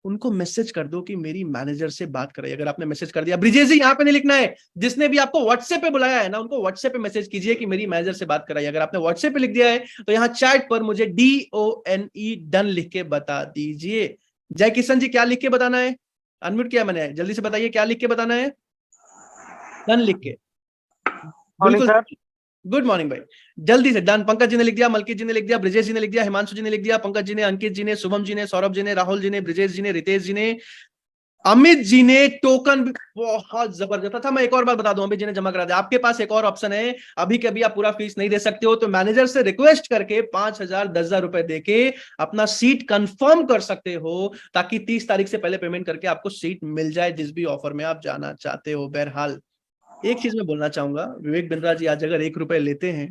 S3: उनको मैसेज कर दो कि मेरी मैनेजर से बात कराइए। अगर आपने मैसेज कर दिया, ब्रिजेश जी यहाँ पे नहीं लिखना है, जिसने भी आपको व्हाट्सएप पे बुलाया है ना उनको व्हाट्सएप पे मैसेज कीजिए कि मेरी मैनेजर से बात कराइए। अगर आपने व्हाट्सएप पे लिख दिया है तो यहाँ चैट पर मुझे DONE डन लिख के बता दीजिए। जय किशन जी क्या लिख के बताना है? अनम्यूट किया मैंने, जल्दी से बताइए क्या लिख के बताना है? डन लिख के। बिल्कुल, गुड मॉर्निंग भाई, जल्दी से डन। पंकज जी ने लिख दिया, मलकीत जी ने लिख दिया, ब्रिजेश जी ने लिख दिया, हिमांशु जी ने लिख दिया, पंकज जी ने, अंकित जी ने, शुभम जी ने, सौरभ जी ने, राहुल जी ने, ब्रिजेश जी ने, रितेश जी ने, अमित जी ने टोकन बहुत जबरदस्त था। मैं एक और बात बता दूं, अमित जी ने जमा करा दिया। आपके पास एक और ऑप्शन है, अभी के अभी आप पूरा फीस नहीं दे सकते हो तो मैनेजर से रिक्वेस्ट करके 5,000 10,000 रुपए देके अपना सीट कंफर्म कर सकते हो, ताकि 30 तारीख से पहले पेमेंट करके आपको सीट मिल जाए जिस भी ऑफर में आप जाना चाहते हो। बहरहाल एक चीज मैं बोलना चाहूंगा, विवेक बिंद्रा जी आज अगर 1 रुपए लेते हैं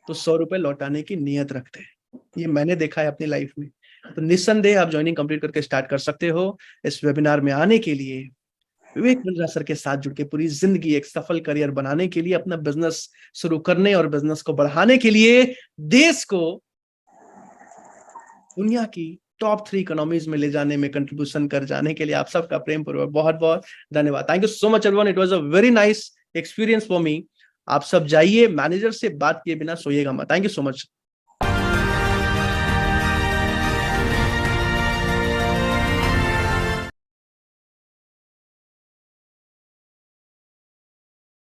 S3: तो 100 रुपए लौटाने की नियत रखते हैं। ये मैंने देखा है अपनी लाइफ में। तो निस्संदेह आप ज्वाइनिंग कंप्लीट करके स्टार्ट कर सकते हो। इस वेबिनार में आने के लिए, विवेक बिंद्रा सर के साथ जुड़ के पूरी जिंदगी एक सफल करियर बनाने के लिए, अपना बिजनेस शुरू करने और बिजनेस को बढ़ाने के लिए, देश को दुनिया की टॉप 3 इकोनॉमीज में ले जाने में कंट्रीब्यूशन कर जाने के लिए आप सबका प्रेम पूर्वक बहुत बहुत धन्यवाद। Thank you so much everyone, it was a very nice experience for me. आप सब जाइए, मैनेजर से बात किए बिना सोइएगा मत। Thank you so much.